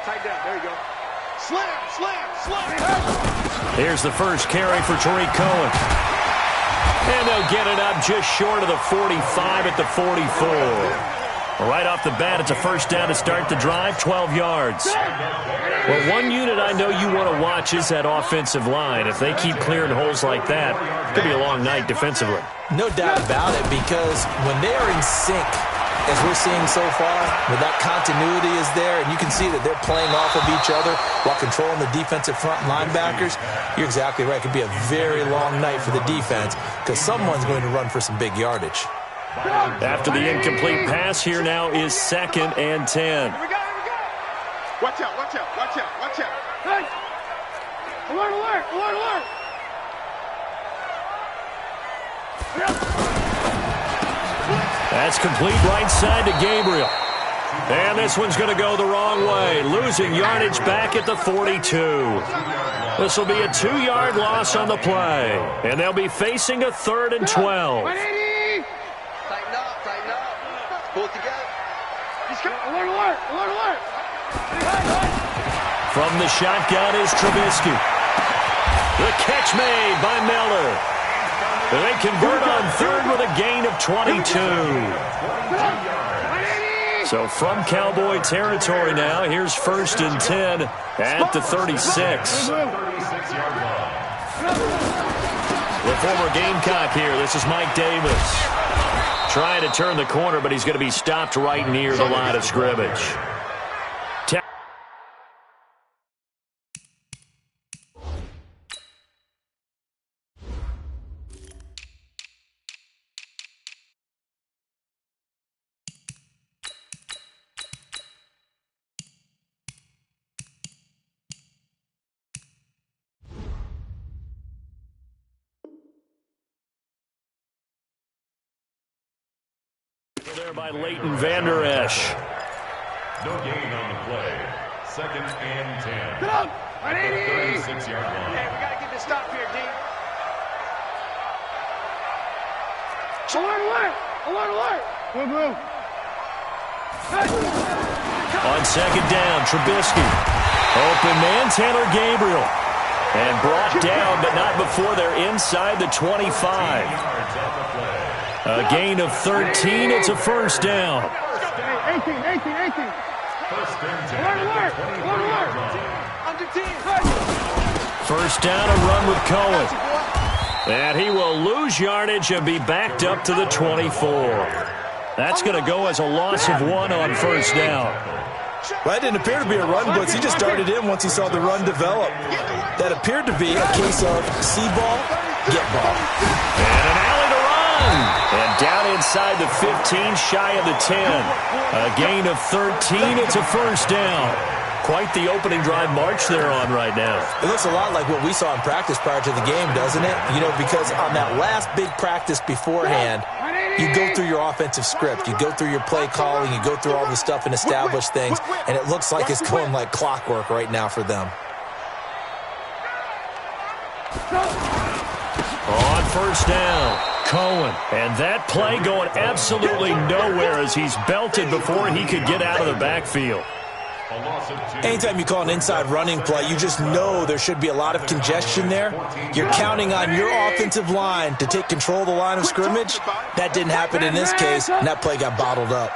tighten down. There you go. Slam, slam, slam. Here's the first carry for Tariq Cohen. And they'll get it up just short of the 45 at the 44. Right off the bat, it's a first down to start the drive, 12 yards. Well, one unit I know you want to watch is that offensive line. If they keep clearing holes like that, it could be a long night defensively. No doubt about it, because when they are in sync, as we're seeing so far, where that continuity is there, and you can see that they're playing off of each other while controlling the defensive front linebackers, you're exactly right. It could be a very long night for the defense because someone's going to run for some big yardage. After the incomplete pass, here now is 2nd and 10. Here we go, here we go. Watch out, watch out, watch out, watch out. Hey! Alert, alert, alert, alert. That's complete right side to Gabriel. And this one's going to go the wrong way, losing yardage back at the 42. This will be a 2-yard loss on the play. And they'll be facing a 3rd and 12. Tighten up. Pull it together. He's coming. Alert, alert, alert, alert. From the shotgun is Trubisky. The catch made by Miller. They convert on 3rd with a gain of 22. So from Cowboy territory now, here's 1st and 10 at the 36. The former Gamecock here. This is Mike Davis. Trying to turn the corner, but he's going to be stopped right near the line of scrimmage. There by Leighton Vander Esch. No gain on the play. 2nd and 10. Get up! At the 36-yard line. Okay, we got to get this stop here, D. Alert, alert! Alert, alert! Move, move. On 2nd down, Trubisky. Open man, Taylor Gabriel. And brought down, but not before they're inside the 25. A gain of 13. It's a first down. 18. First and 10. Alert, alert! Under 10. First down, a run with Cohen. And he will lose yardage and be backed up to the 24. That's going to go as a loss of 1 on first down. Well, that didn't appear to be a run blitz. He just darted in once he saw the run develop. That appeared to be a case of see ball, get ball. And an alley to run. And down inside the 15, shy of the 10. A gain of 13. It's a first down. Quite the opening drive march they're on right now. It looks a lot like what we saw in practice prior to the game, doesn't it? You know, because on that last big practice beforehand, you go through your offensive script. You go through your play calling. You go through all the stuff and establish things. And it looks like it's going like clockwork right now for them. On first down, Cohen. And that play going absolutely nowhere as he's belted before he could get out of the backfield. Anytime you call an inside running play, you just know there should be a lot of congestion there. You're counting on your offensive line to take control of the line of scrimmage. That didn't happen in this case, and that play got bottled up.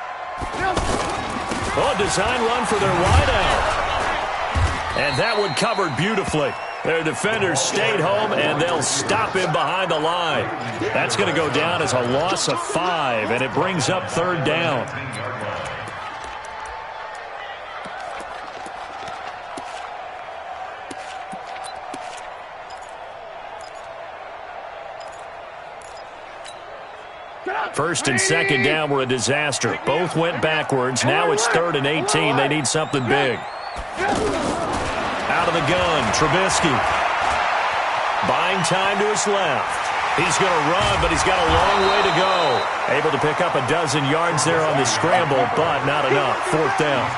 Oh, design run for their wideout. And that one covered beautifully. Their defenders stayed home, and they'll stop him behind the line. That's going to go down as a loss of 5, and it brings up third down. First and second down were a disaster. Both went backwards. Now it's 3rd and 18. They need something big. Out of the gun, Trubisky. Buying time to his left. He's going to run, but he's got a long way to go. Able to pick up a dozen yards there on the scramble, but not enough. 4th down.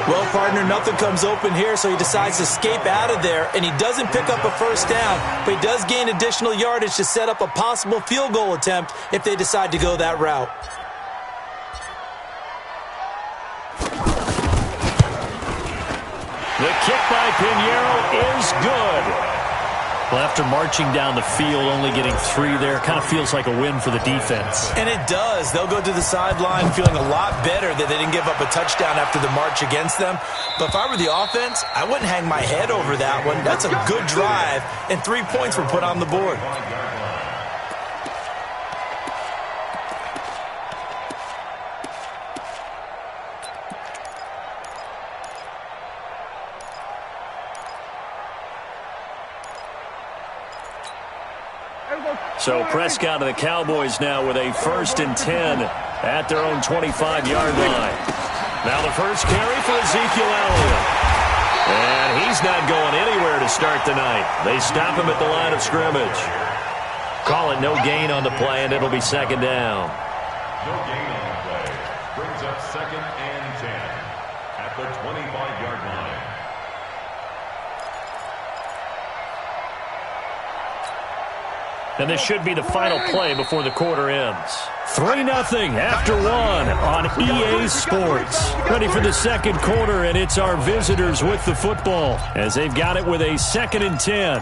Well, partner, nothing comes open here, so he decides to escape out of there, and he doesn't pick up a first down, but he does gain additional yardage to set up a possible field goal attempt if they decide to go that route. The kick by Pinheiro is good. Well, after marching down the field, only getting 3 there, kind of feels like a win for the defense. And it does. They'll go to the sideline feeling a lot better that they didn't give up a touchdown after the march against them. But if I were the offense, I wouldn't hang my head over that one. That's a good drive, and 3 points were put on the board. So Prescott and the Cowboys now with a 1st and 10 at their own 25-yard line. Now the first carry for Ezekiel Elliott. And he's not going anywhere to start the night. They stop him at the line of scrimmage. Call it no gain on the play, and it'll be 2nd down. No gain on the play. Brings up 2nd and 10 at the 25-yard line. And this should be the final play before the quarter ends. 3-0 after 1 on EA Sports. Ready for the 2nd quarter, and it's our visitors with the football as they've got it with a 2nd and 10.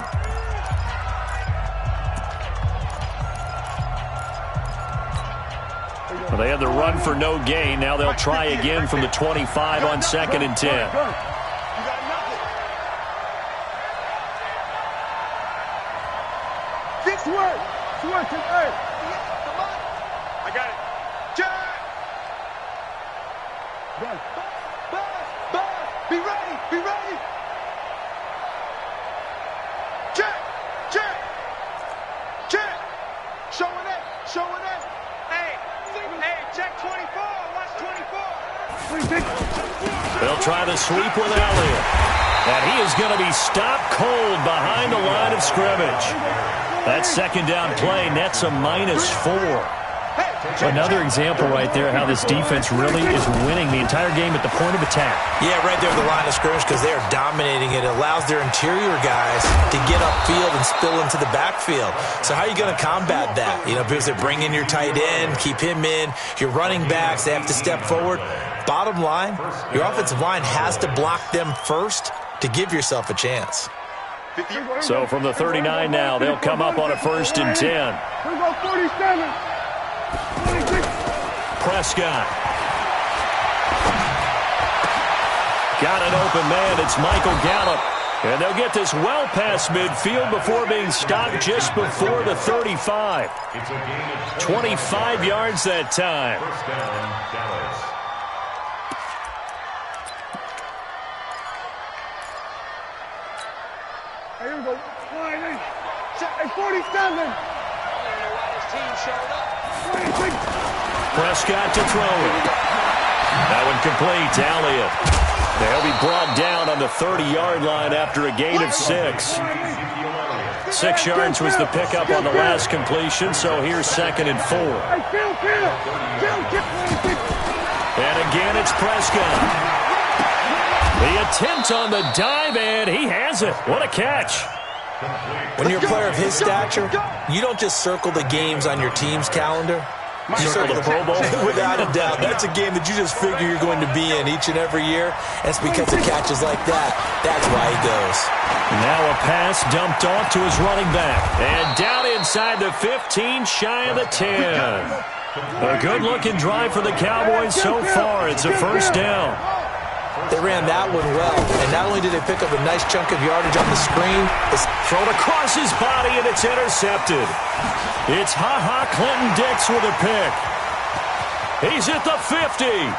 Well, they had the run for no gain. Now they'll try again from the 25 on 2nd and 10. I got it. Jack! Buzz! Be ready! Be ready! Jack! Showing it! Hey, check 24! Watch 24! They'll try the sweep with Elliott. And he is going to be stopped cold behind the line of scrimmage. That 2nd down play nets a -4. Another example right there how this defense really is winning the entire game at the point of attack. Yeah, right there at the line of scrimmage because they are dominating it. It allows their interior guys to get upfield and spill into the backfield. So how are you going to combat that? You know, because they bring in your tight end, keep him in. Your running backs, they have to step forward. Bottom line, your offensive line has to block them first to give yourself a chance. So from the 39 now, they'll come up on a 1st and 10. Prescott. Got an open man. It's Michael Gallup. And they'll get this well past midfield before being stopped just before the 35. 25 yards that time. First down, Dallas. Here we go. 47. Prescott to throw it. That one complete to Elliott. They'll be brought down on the 30-yard line after a gain of 6. 6 yards was the pickup on the last completion, so here's 2nd and 4. And again, it's Prescott. The attempt on the dive, and he has it. What a catch. When you're a player of his stature, you don't just circle the games on your team's calendar. You circle the Pro Bowl. Without a doubt. That's a game that you just figure you're going to be in each and every year. And it's because of catches like that. That's why he goes. Now a pass dumped off to his running back. And down inside the 15, shy of the 10. A good-looking drive for the Cowboys so far. It's a 1st down. They ran that one well, and not only did they pick up a nice chunk of yardage on the screen, it's thrown across his body, and it's intercepted. It's Ha-Ha Clinton-Dix with a pick. He's at the 50.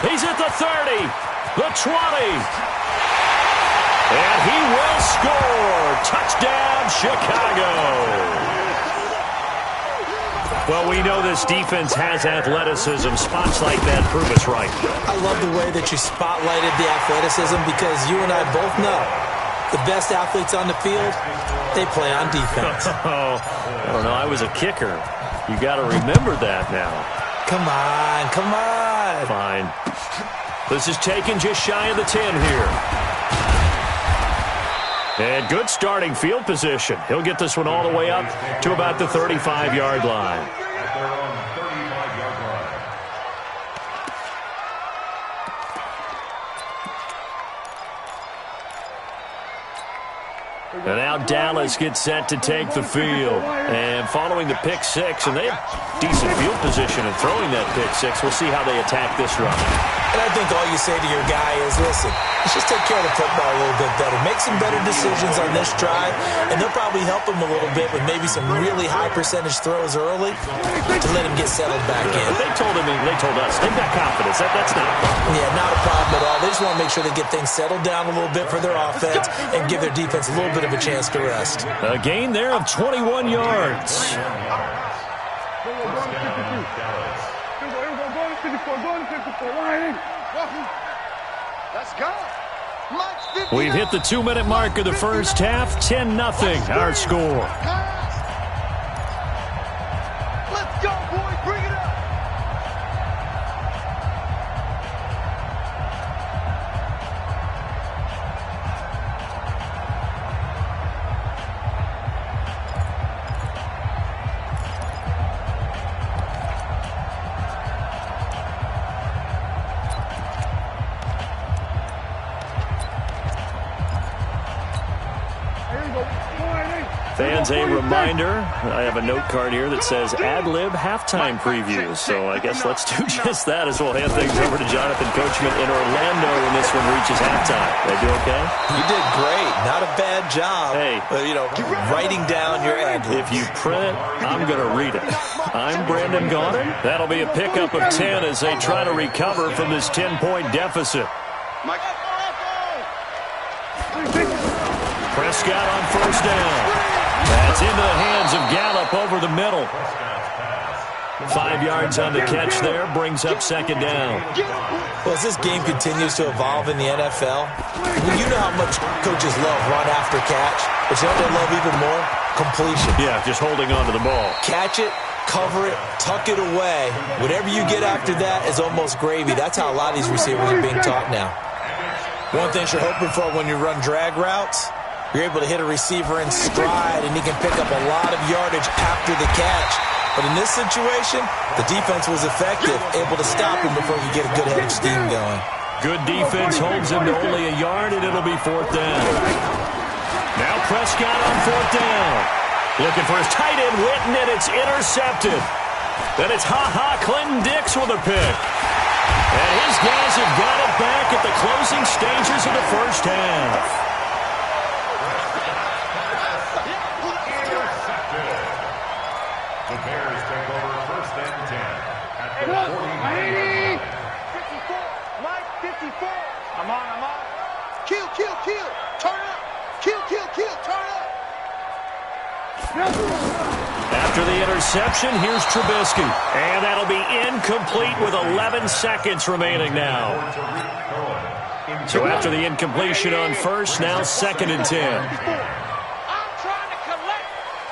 He's at the 30, the 20. And he will score. Touchdown, Chicago. Well, we know this defense has athleticism. Spots like that prove us right. I love the way that you spotlighted the athleticism because you and I both know the best athletes on the field, they play on defense. Oh, I don't know. I was a kicker. You got to remember that now. Come on, come on. Fine. This is taken just shy of the 10 here. And good starting field position. He'll get this one all the way up to about the 35-yard line. And now Dallas gets set to take the field. And following the pick six, and they have decent field position in throwing that pick six. We'll see how they attack this run. And I think all you say to your guy is, listen, let's just take care of the football a little bit better. Make some better decisions on this drive, and they'll probably help him a little bit with maybe some really high percentage throws early to let him get settled back in. But they told us, they've got confidence. That's not a problem. Yeah, not a problem at all. They just want to make sure they get things settled down a little bit for their offense and give their defense a little bit of a chance to rest. A gain there of 21 yards. Let's go. We've hit the 2-minute mark of the first half. 10-0 our score. Let's go, boys. Bring it up. Fans, a reminder, I have a note card here that says ad-lib halftime preview. So I guess let's do just that as we'll hand things over to Jonathan Coachman in Orlando when this one reaches halftime. Did I do okay? You did great. Not a bad job. Hey. Writing down your ad-libs. If you print it, I'm going to read it. I'm Brandon Gaudin. That'll be a pickup of 10 as they try to recover from this 10-point deficit. Prescott on first down. That's into the hands of Gallup over the middle. 5 yards on the catch there, brings up second down. Well, as this game continues to evolve in the NFL, you know how much coaches love run after catch, but you know what they love even more? Completion. Yeah, just holding on to the ball. Catch it, cover it, tuck it away. Whatever you get after that is almost gravy. That's how a lot of these receivers are being taught now. One thing you're hoping for when you run drag routes, you're able to hit a receiver in stride, and he can pick up a lot of yardage after the catch. But in this situation, the defense was effective, able to stop him before he could get a good head of steam going. Good defense holds him to only a yard, and it'll be fourth down. Now Prescott on fourth down. Looking for his tight end, Witten, and it's intercepted. Then it's Clinton Dix with a pick. And his guys have got it back at the closing stages of the first half. The Bears take over first and 10 at the 40. 54. Mike, 54. I'm on. Kill. Turn up. Kill. Turn up. After the interception, here's Trubisky. And that'll be incomplete with 11 seconds remaining now. So after the incompletion on first, now second and 10. I'm trying to collect.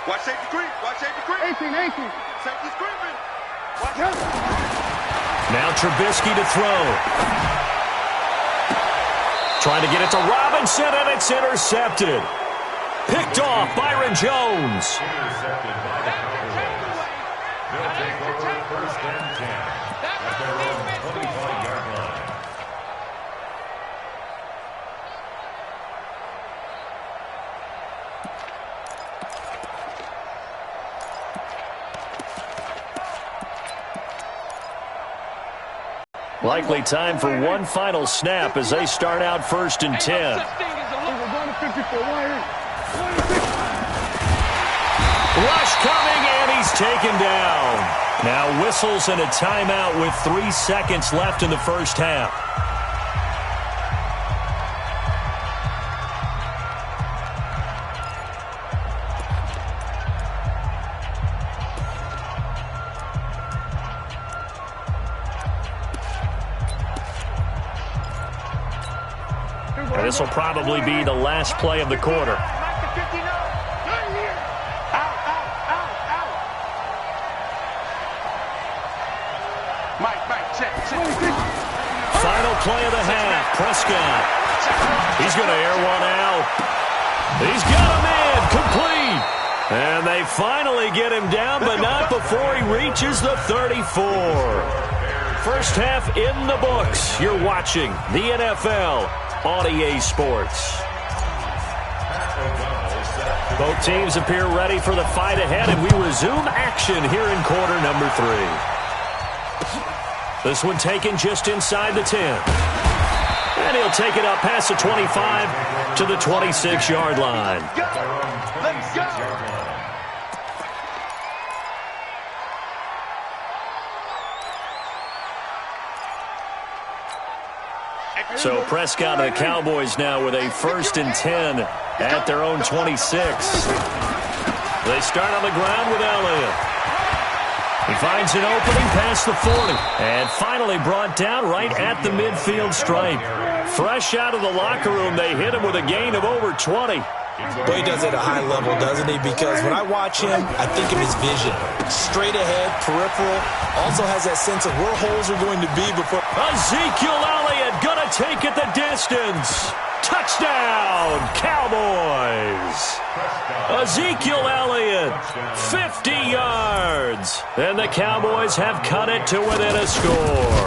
Watch safety screen. 18. Safety screen. Now Trubisky to throw. Trying to get it to Robinson, and it's intercepted. Picked off Byron Jones. Intercepted by the Cowboys. They'll take over first and 10 at their own 25-yard line. Likely time for one final snap as they start out first and 10. Rush coming, and he's taken down. Now whistles and a timeout with 3 seconds left in the first half. And this will probably be the last play of the quarter. Final play of the half. Prescott. He's going to air one out. He's got him in. Complete. And they finally get him down, but not before he reaches the 34. First half in the books. You're watching the NFL on EA Sports. Both teams appear ready for the fight ahead, and we resume action here in quarter number 3. This one taken just inside the 10. And he'll take it up past the 25 to the 26-yard line. Let's go. So Prescott and the Cowboys now with a 1st and 10 at their own 26. They start on the ground with Elliott. He finds an opening past the 40 and finally brought down right at the midfield stripe. Fresh out of the locker room, they hit him with a gain of over 20. But he does it at a high level, doesn't he? Because when I watch him, I think of his vision. Straight ahead, peripheral. Also has that sense of where holes are going to be before. Ezekiel Elliott gonna take it the distance. Touchdown, Cowboys. Ezekiel Elliott, 50 yards. And the Cowboys have cut it to within a score.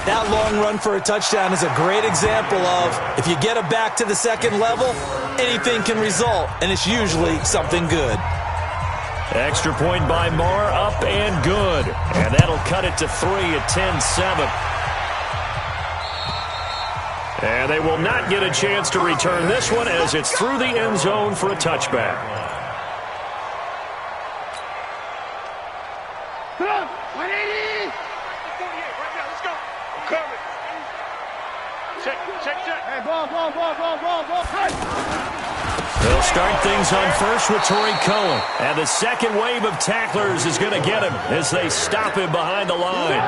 That long run for a touchdown is a great example of if you get it back to the second level, anything can result, and it's usually something good. Extra point by Marr, up and good. And that'll cut it to 3 at 10-7. And they will not get a chance to return this one as it's through the end zone for a touchback. They'll start things on first with Torrey Cohen. And the second wave of tacklers is going to get him as they stop him behind the line.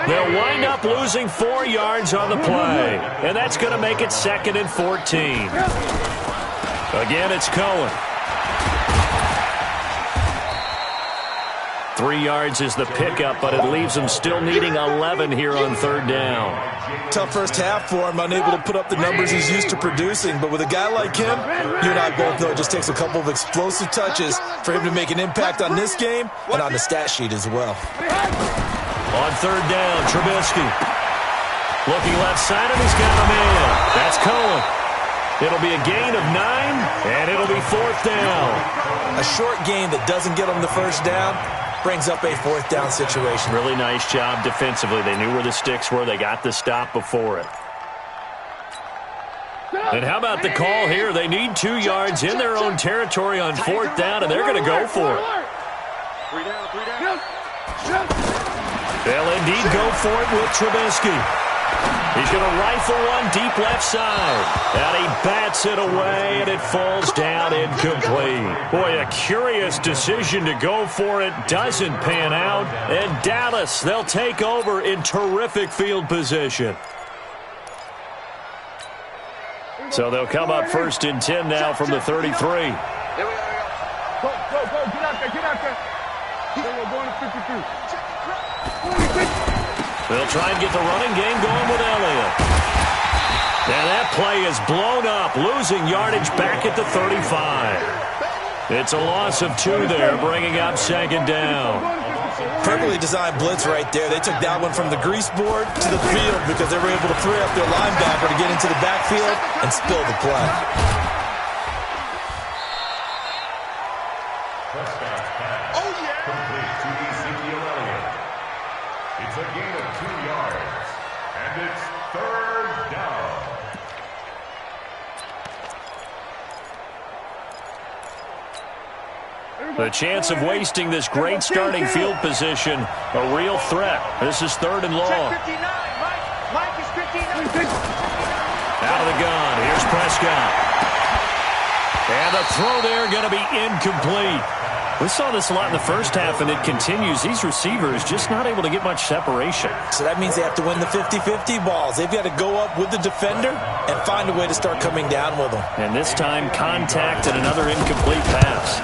They'll wind up losing 4 yards on the play. And that's going to make it 2nd and 14. Again, it's Cohen. 3 yards is the pickup, but it leaves them still needing 11 here on 3rd down. Tough first half for him, unable to put up the numbers he's used to producing. But with a guy like him, you and I both know it just takes a couple of explosive touches for him to make an impact on this game and on the stat sheet as well. On 3rd down, Trubisky. Looking left side, and he's got him in. That's Cohen. It'll be a gain of 9, and it'll be 4th down. A short gain that doesn't get him the first down brings up a 4th down situation. Really nice job defensively. They knew where the sticks were. They got the stop before it. And how about the call here? They need 2 yards in their own territory on 4th down, and they're going to go for it. 3 down. They'll indeed go for it with Trubisky. He's going to rifle one deep left side. And he bats it away, and it falls down incomplete. Boy, a curious decision to go for it. Doesn't pan out. And Dallas, they'll take over in terrific field position. So they'll come up 1st and 10 now from the 33. Go. Get out there. We're going to 53. They'll try and get the running game going with Elliott. And that play is blown up, losing yardage back at the 35. It's a loss of 2 there, bringing up 2nd down. Perfectly designed blitz right there. They took that one from the grease board to the field because they were able to free up their linebacker to get into the backfield and spill the play. Complete to Ezekiel Elliott. It's a gain of 2 yards, and it's 3rd down. The chance of wasting this great starting field position, a real threat. This is 3rd and long. Check 59. Mike is 59. Out of the gun. Here's Prescott. And the throw there going to be incomplete. We saw this a lot in the first half, and it continues. These receivers just not able to get much separation. So that means they have to win the 50-50 balls. They've got to go up with the defender and find a way to start coming down with them. And this time, contact and another incomplete pass.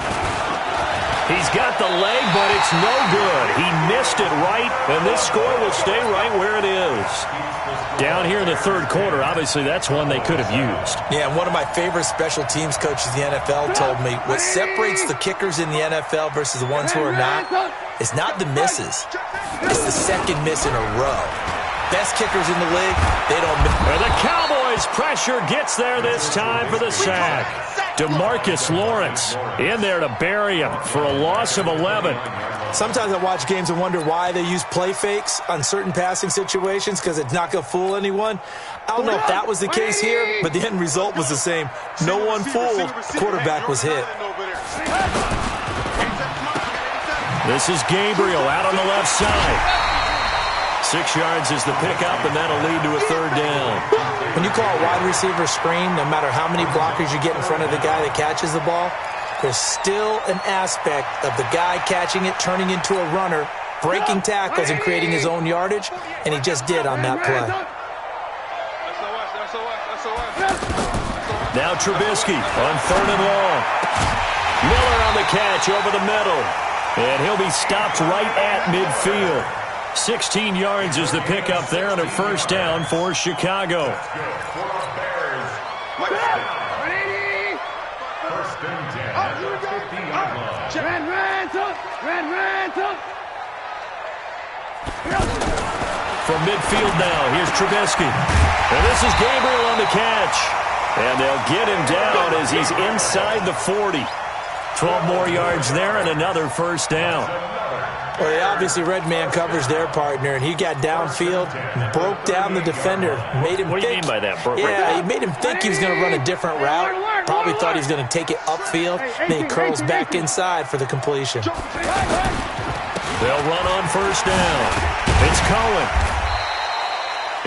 He's got the leg, but it's no good. He missed it right, and this score will stay right where it is. Down here in the 3rd quarter, obviously that's one they could have used. Yeah, and one of my favorite special teams coaches in the NFL told me what separates the kickers in the NFL versus the ones who are not is not the misses. It's the second miss in a row. Best kickers in the league, they don't miss. And the Cowboys' pressure gets there this time for the sack. DeMarcus Lawrence in there to bury him for a loss of 11. Sometimes I watch games and wonder why they use play fakes on certain passing situations because it's not going to fool anyone. I don't know if that was the case here, but the end result was the same. No one fooled. Quarterback was hit. This is Gabriel out on the left side. 6 yards is the pickup, and that'll lead to a third down. When you call a wide receiver screen, no matter how many blockers you get in front of the guy that catches the ball, there's still an aspect of the guy catching it, turning into a runner, breaking tackles and creating his own yardage, and he just did on that play. Now Trubisky on 3rd and long. Miller on the catch over the middle, and he'll be stopped right at midfield. 16 yards is the pickup there on a first down for Chicago. First and 10 at the 50-yard line. From midfield now, here's Trubisky. And this is Gabriel on the catch. And they'll get him down as he's inside the 40. 12 more yards there and another first down. Well, they obviously red man covers their partner, and he got downfield, broke down the defender, made him What do you mean by that? Yeah, he made him think he was going to run a different route. Probably thought he was going to take it upfield. Then he curls back inside for the completion. They'll run on first down. It's Cohen.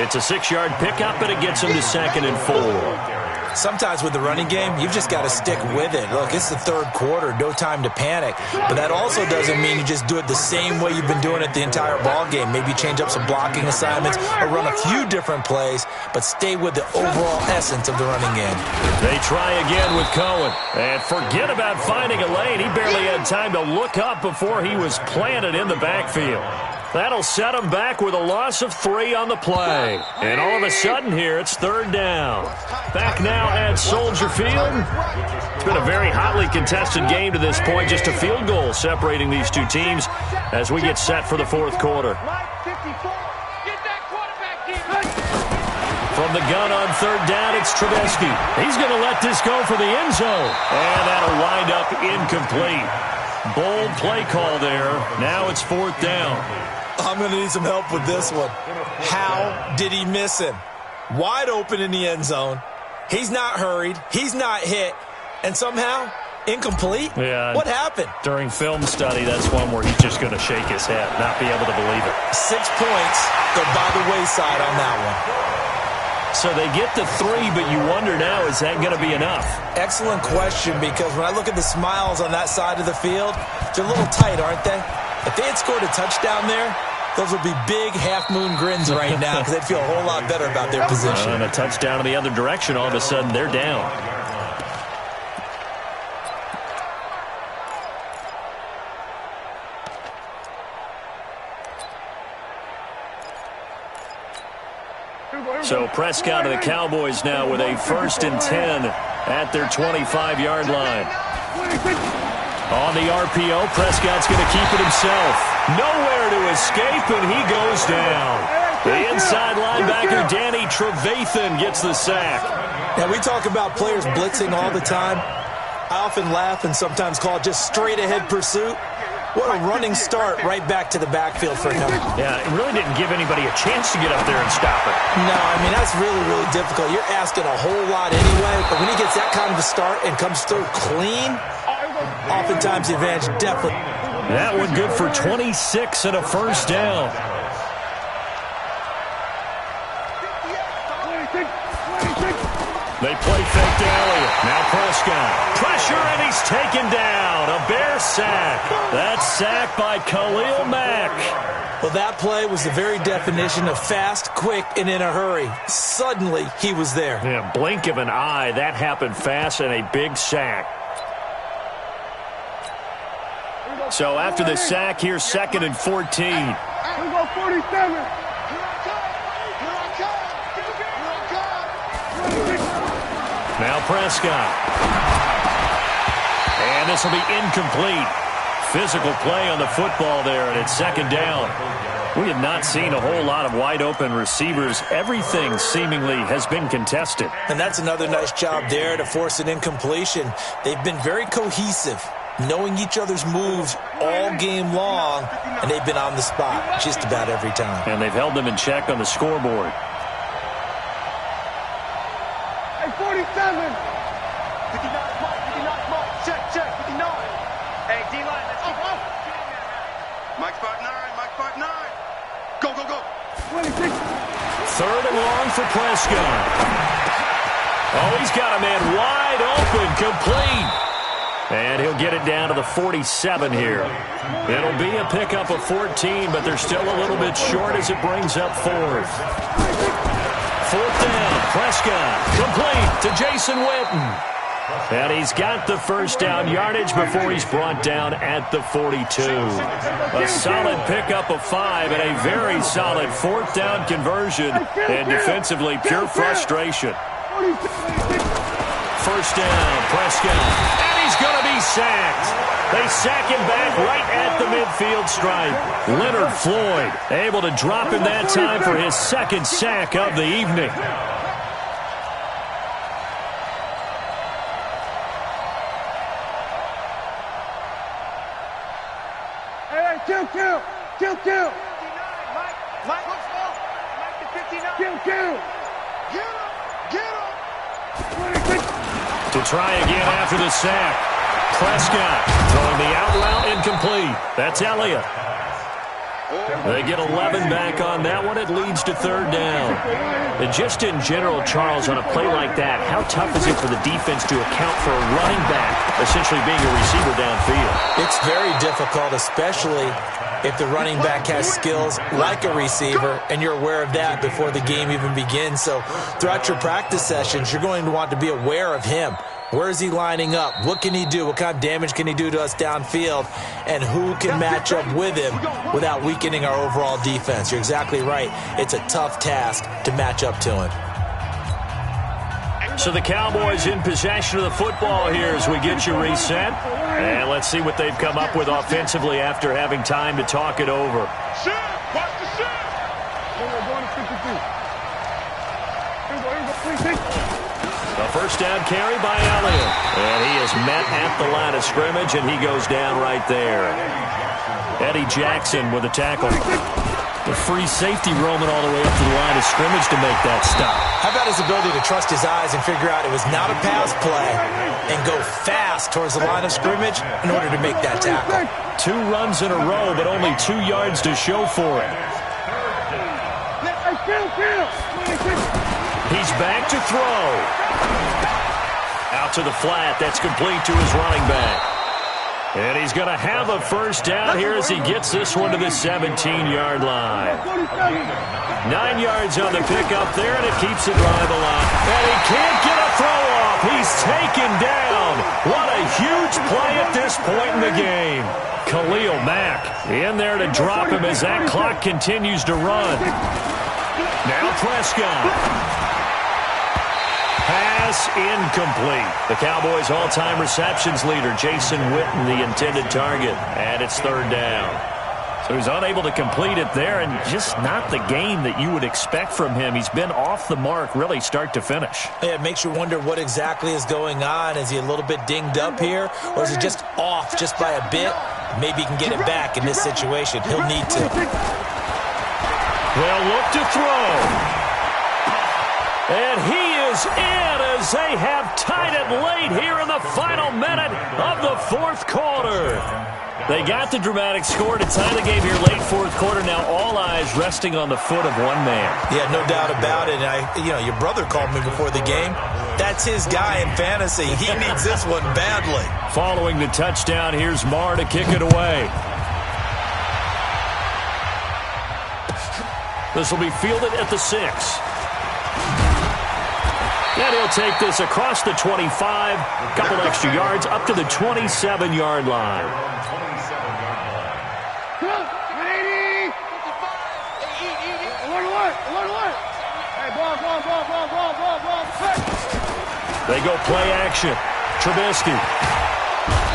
It's a 6-yard pickup, and it gets him to 2nd and 4. Sometimes with the running game, you've just got to stick with it. Look, it's the third quarter, no time to panic. But that also doesn't mean you just do it the same way you've been doing it the entire ball game. Maybe change up some blocking assignments or run a few different plays, but stay with the overall essence of the running game. They try again with Cohen. And forget about finding a lane. He barely had time to look up before he was planted in the backfield. That'll set him back with a loss of 3 on the play. And all of a sudden here, it's 3rd down. Back now at Soldier Field. It's been a very hotly contested game to this point. Just a field goal separating these two teams as we get set for the 4th quarter. From the gun on 3rd down, it's Trubisky. He's going to let this go for the end zone. And that'll wind up incomplete. Bold play call there. Now it's 4th down. I'm going to need some help with this one. How did he miss him? Wide open in the end zone. He's not hurried. He's not hit. And somehow, incomplete? Yeah. What happened? During film study, that's one where he's just going to shake his head, not be able to believe it. 6 points go by the wayside on that one. So they get the 3, but you wonder now, is that going to be enough? Excellent question, because when I look at the smiles on that side of the field, they're a little tight, aren't they? If they had scored a touchdown there, those would be big half-moon grins right now because they'd feel a whole lot better about their position. And a touchdown in the other direction, all of a sudden they're down. So Prescott and the Cowboys now with a 1st and 10 at their 25-yard line. On the RPO, Prescott's going to keep it himself. Nowhere to escape, and he goes down. The inside linebacker, Danny Trevathan, gets the sack. Now, we talk about players blitzing all the time. I often laugh and sometimes call it just straight-ahead pursuit. What a running start right back to the backfield for him. Yeah, it really didn't give anybody a chance to get up there and stop it. No, I mean, that's really, really difficult. You're asking a whole lot anyway, but when he gets that kind of a start and comes through clean, oftentimes the advantage definitely. That one good for 26 and a first down. They play fake to Elliott. Now Prescott. Pressure, and he's taken down. A Bear sack. That sack by Khalil Mack. Well, that play was the very definition of fast, quick, and in a hurry. Suddenly, he was there. Yeah, blink of an eye. That happened fast, and a big sack. So after the sack, here's 2nd and 14. Here we go, 47. Now Prescott. And this will be incomplete. Physical play on the football there, and it's 2nd down. We have not seen a whole lot of wide-open receivers. Everything seemingly has been contested. And that's another nice job there to force an incompletion. They've been very cohesive, knowing each other's moves all game long, and they've been on the spot just about every time. And they've held them in check on the scoreboard. Hey, 47. 59, Mike, 59, Mike. Check, 59. Hey, D-line, let's keep up. Mike spot 9, Mike spot 9. Go, go, go. 26. Third and long for Prescott. Oh, he's got a man wide open, complete. And he'll get it down to the 47 here. It'll be a pickup of 14, but they're still a little bit short as it brings up fourth. Fourth down, Prescott, complete to Jason Witten. And he's got the first down yardage before he's brought down at the 42. A solid pickup of 5 and a very solid fourth down conversion. And defensively, pure frustration. First down, Prescott. And he's going to be sacked. They sack him back right at the midfield stripe. Leonard Floyd able to drop him that time for his second sack of the evening. Kill. Mike, let's go. Mike to 59. Kill. Get him. To try again after the sack. Prescott throwing the out route incomplete. That's Elliott. They get 11 back on that one. It leads to third down. And just in general, Charles, on a play like that, how tough is it for the defense to account for a running back essentially being a receiver downfield? It's very difficult, especially if the running back has skills like a receiver, and you're aware of that before the game even begins. So throughout your practice sessions, you're going to want to be aware of him. Where is he lining up? What can he do? What kind of damage can he do to us downfield? And who can match up with him without weakening our overall defense? You're exactly right. It's a tough task to match up to him. So the Cowboys in possession of the football here as we get you reset. And let's see what they've come up with offensively after having time to talk it over. Watch the shift. A first down carry by Elliott. And he is met at the line of scrimmage, and he goes down right there. Eddie Jackson with a tackle. The free safety roaming all the way up to the line of scrimmage to make that stop. How about his ability to trust his eyes and figure out it was not a pass play and go fast towards the line of scrimmage in order to make that tackle? 2 runs in a row, but only 2 yards to show for it. He's back to throw. Out to the flat. That's complete to his running back. And he's going to have a first down here as he gets this one to the 17-yard line. 9 yards on the pickup there, and it keeps the drive alive. And he can't get a throw off. He's taken down. What a huge play at this point in the game. Khalil Mack in there to drop him as that clock continues to run. Now Prescott. Pass incomplete. The Cowboys' all-time receptions leader, Jason Witten, the intended target. And it's third down. So he's unable to complete it there, and just not the game that you would expect from him. He's been off the mark really start to finish. Yeah, it makes you wonder what exactly is going on. Is he a little bit dinged up here, or is it just off just by a bit? Maybe he can get it back in this situation. He'll need to. They'll look to throw. And he is in as they have tied it late here in the final minute of the fourth quarter. They got the dramatic score to tie the game here late fourth quarter. Now all eyes resting on the foot of one man. Yeah, no doubt about it. Your brother called me before the game. That's his guy in fantasy. He needs this one badly. Following the touchdown, here's Marr to kick it away. This will be fielded at the 6. And he'll take this across the 25, couple extra yards, up to the 27-yard line. They go play action. Trubisky.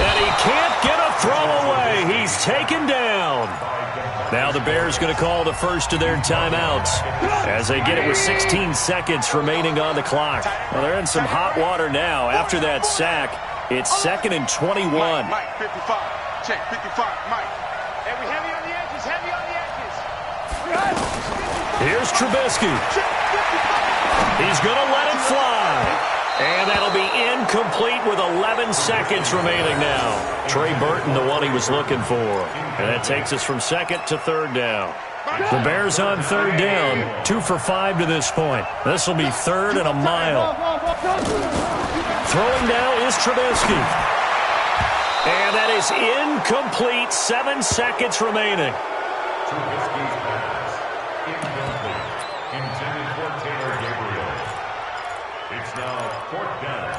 And he can't get a throw away. He's taken down. Now the Bears going to call the first of their timeouts as they get it with 16 seconds remaining on the clock. Well, they're in some hot water now. After that sack, it's 2nd and 21. Mike, 55. Check, 55. Mike. And we heavy on the edges, heavy on the edges. Here's Trubisky. He's going to let it fly. And that'll be incomplete with 11 seconds remaining now. Trey Burton, the one he was looking for. And that takes us from 2nd to 3rd down. The Bears on 3rd down, 2 for 5 to this point. This will be 3rd and a mile. Throwing now is Trubisky. And that is incomplete, 7 seconds remaining. Trubisky's pass. Incomplete. Intended for Taylor Gabriel. It's now 4th down.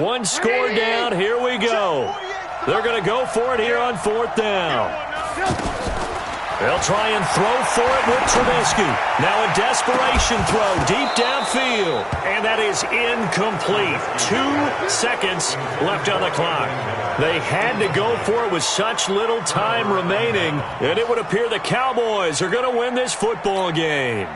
One score down. Here we go. They're going to go for it here on 4th down. They'll try and throw for it with Trubisky. Now a desperation throw deep downfield. And that is incomplete. 2 seconds left on the clock. They had to go for it with such little time remaining. And it would appear the Cowboys are going to win this football game.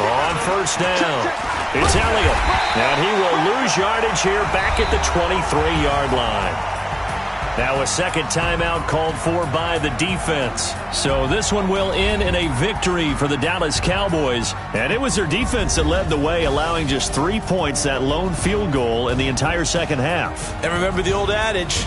On 1st down, it's Elliott. And he will lose yardage here back at the 23-yard line. Now a second timeout called for by the defense. So this one will end in a victory for the Dallas Cowboys. And it was their defense that led the way, allowing just 3 points, that lone field goal in the entire second half. And remember the old adage,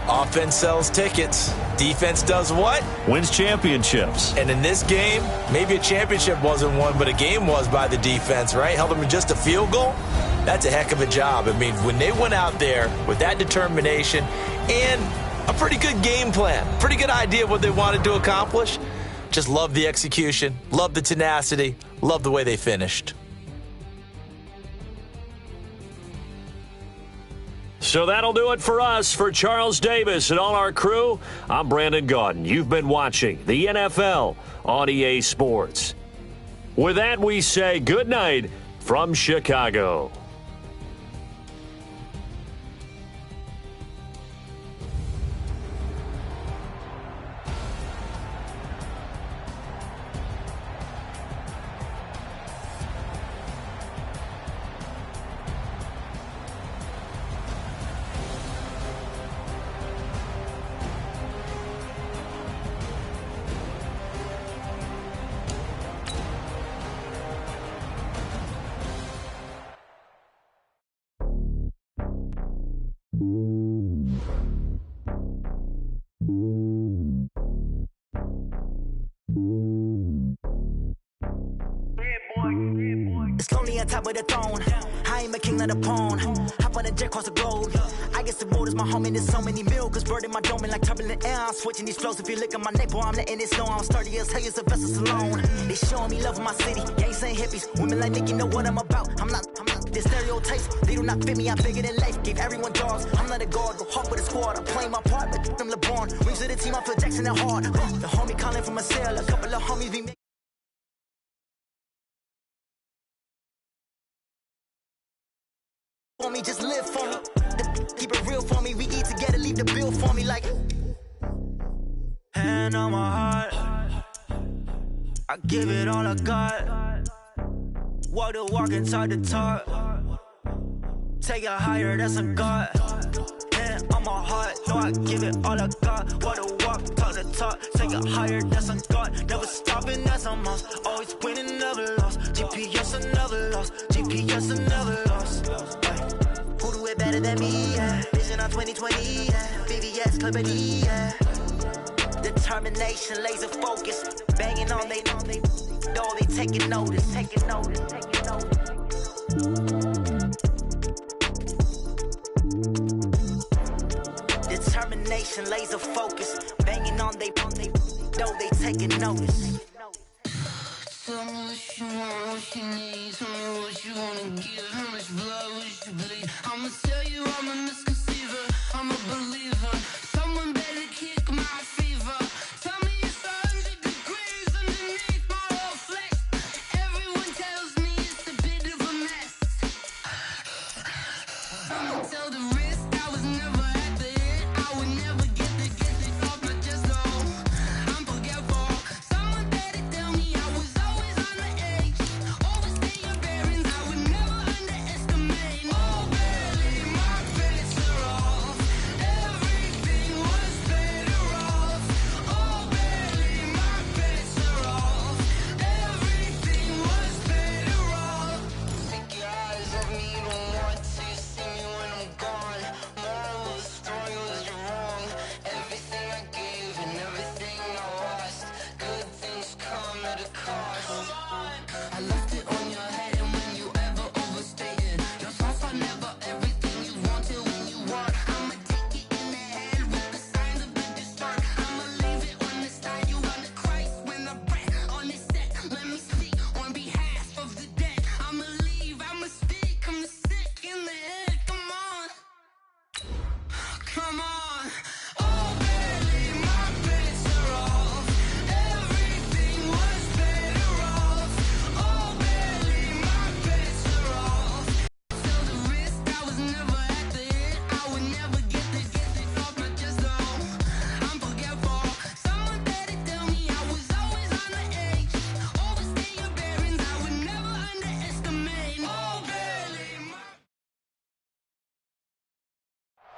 offense sells tickets. Defense does what? Wins championships. And in this game, maybe a championship wasn't won, but a game was by the defense, right? Held them in just a field goal. That's a heck of a job. I mean, when they went out there with that determination and a pretty good game plan, pretty good idea of what they wanted to accomplish, just love the execution, love the tenacity, love the way they finished. So that'll do it for us. For Charles Davis and all our crew, I'm Brandon Gaudin. You've been watching the NFL on EA Sports. With that, we say good night from Chicago. It's lonely on top of the throne. I am a king of the pawn. Hop on a jet across the globe. I guess the road is my home and there's so many milk. Bird in my dome and like turbulent air. I'm switching these flows. If you look at my neck, boy, I'm letting it slow. I'm sturdy as hell as a vessel alone. They showing me love in my city. Gangsta hippies. Women like Nick, you know what I'm about. I'm not the stereotypes. They do not fit me. I'm bigger than life. Gave everyone dogs. I'm not a guard. Go hard with a squad. I'm playing my part, but I'm LeBron. Wings of the team. I feel Jackson and hard. The homie calling from a cell. A couple of homies be for me, just live for me. Keep it real for me. We eat together, leave the bill for me like. Hand on my heart, I give it all I got. Walk the walk and talk the talk. Take it higher, that's a God. Hand on my heart, no, I give it all I got. Walk the walk, talk the talk. Take it higher, that's a God. Never stopping, that's a must. Always winning, never lost. GPS, I never lost. GPS, I never lost. Who do it better than me? Yeah. Vision on 2020. Yeah. VVS, Clippity. Yeah. Determination, laser focus. Banging on they know they taking notice. Taking notice. Taking notice. Determination, laser focus. Banging on they know they taking notice. Tell me what you want, what you need. Tell me what you wanna give. How much blood would you bleed? I'ma tell you I'm a misconceiver. I'm a believer. Someone better kick my fever. Tell me it's 100 degrees underneath my whole flesh. Everyone tells me it's a big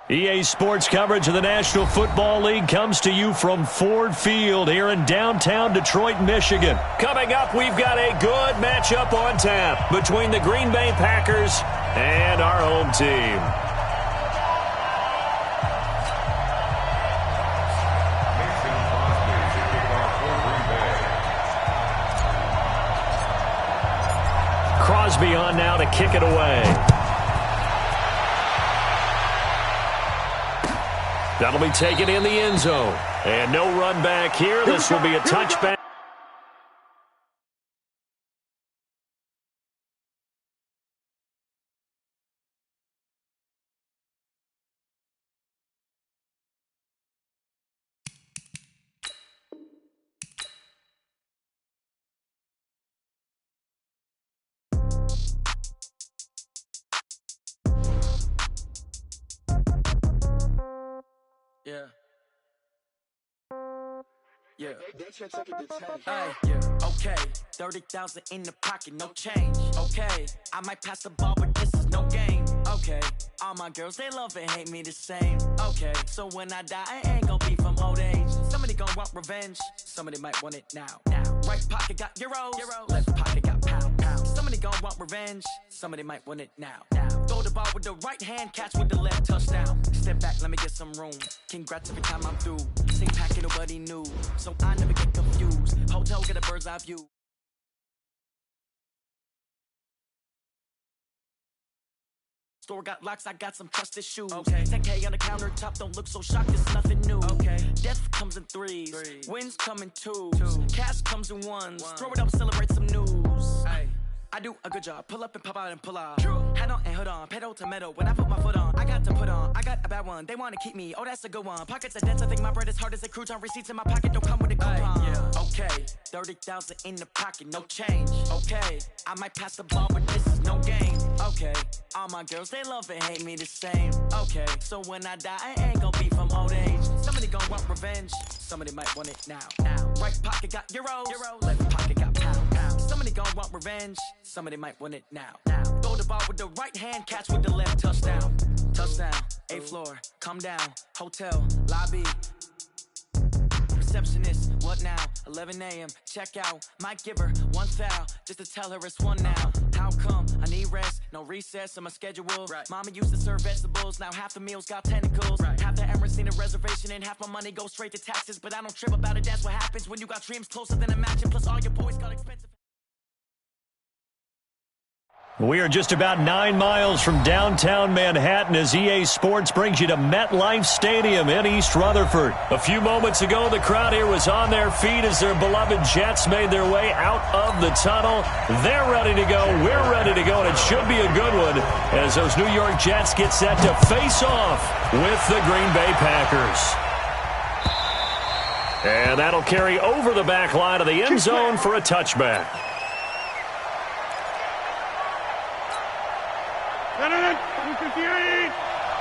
EA Sports coverage of the National Football League comes to you from Ford Field here in downtown Detroit, Michigan. Coming up, we've got a good matchup on tap between the Green Bay Packers and our home team. Crosby on now to kick it away. That'll be taken in the end zone. And no run back here. This will be a touchback. Yeah. Yeah. Hey, yeah. Okay. 30,000 in the pocket, no change. Okay. I might pass the ball, but this is no game. Okay. All my girls, they love and hate me the same. Okay. So when I die, I ain't gonna be from old age. Somebody gonna want revenge. Somebody might want it now. Right pocket got euros. Left pocket got pound. Somebody gonna want revenge. Somebody might want it now. Throw the ball with the right hand, catch with the left, touchdown. Step back, let me get some room. Congrats every time I'm through. Same packet, nobody knew. So I never get confused. Hotel, get a bird's eye view. Store got locks, I got some trusted shoes. Okay. 10K on the countertop, don't look so shocked, it's nothing new. Okay. Death comes in threes. Wins come in twos. Cash comes in ones. Throw it up, celebrate some news. Ay. I do a good job. Pull up and pop out and pull out. True. Head on and hood on. Pedal to metal. When I put my foot on, I got to put on. I got a bad one. They want to keep me. Oh, that's a good one. Pockets are dense. I think my bread is hard as a crouton. Receipts in my pocket don't come with a coupon. Yeah. Okay. 30,000 in the pocket. No change. Okay. I might pass the ball, but this is no game. Okay. All my girls, they love and hate me the same. Okay. So when I die, I ain't gonna be from old age. Somebody gonna want revenge. Somebody might want it now. Right pocket got euros. Left pocket got pound. Somebody gonna want revenge. Somebody might want it now. Throw the ball with the right hand, catch with the left, touchdown. Touchdown, 8th floor, come down. Hotel, lobby. Receptionist, what now? 11 a.m., check out. Might give her one foul, just to tell her it's one now. How come? I need rest, no recess in my schedule. Right. Mama used to serve vegetables, now half the meals got tentacles. Right. Half the Emirates need a reservation and half my money goes straight to taxes. But I don't trip about it, that's what happens when you got dreams closer than a matching. Plus all your boys got expensive. We are just about 9 miles from downtown Manhattan as EA Sports brings you to MetLife Stadium in East Rutherford. A few moments ago, the crowd here was on their feet as their beloved Jets made their way out of the tunnel. They're ready to go. We're ready to go, and it should be a good one as those New York Jets get set to face off with the Green Bay Packers. And that'll carry over the back line of the end zone for a touchback.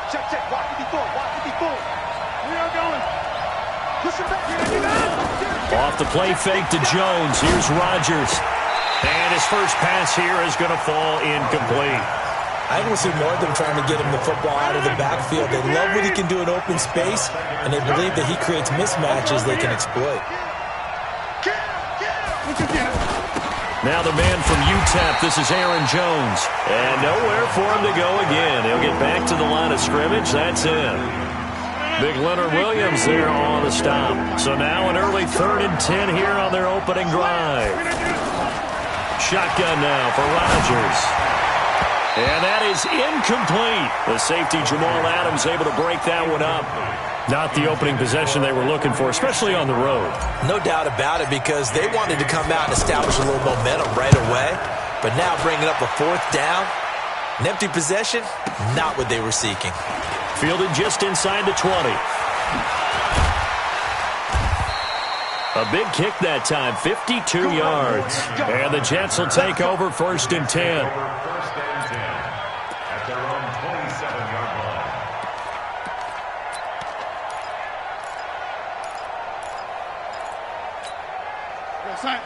Check. Watch 54. We are going. Push it back. Off the play fake to Jones. Here's Rodgers. And his first pass here is going to fall incomplete. I don't see more of them trying to get him the football out of the backfield. They love what he can do in open space, and they believe that he creates mismatches they can exploit. Now the man from UTEP, this is Aaron Jones. And nowhere for him to go again. He'll get back to the line of scrimmage. That's it. Big Leonard Williams there on the stop. So now an early 3rd and 10 here on their opening drive. Shotgun now for Rodgers. And that is incomplete. The safety Jamal Adams able to break that one up. Not the opening possession they were looking for, especially on the road. No doubt about it, because they wanted to come out and establish a little momentum right away. But now bringing up a 4th down, an empty possession, not what they were seeking. Fielded just inside the 20. A big kick that time, 52 yards. And the Jets will take over 1st and 10. At their own 27-yard line.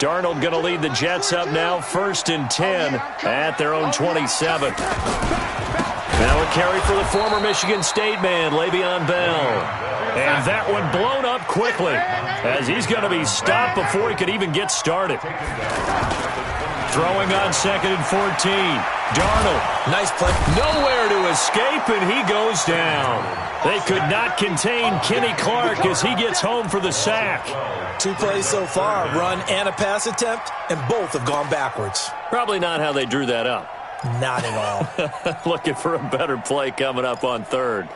Darnold going to lead the Jets up now, 1st and 10 at their own 27. Now a carry for the former Michigan State man, Le'Veon Bell. And that one blown up quickly as he's going to be stopped before he could even get started. Throwing on 2nd and 14. Darnold. Nice play. Nowhere to escape, and he goes down. They could not contain Kenny Clark as he gets home for the sack. 2 plays so far, a run and a pass attempt, and both have gone backwards. Probably not how they drew that up. Not at all. Looking for a better play coming up on 3rd.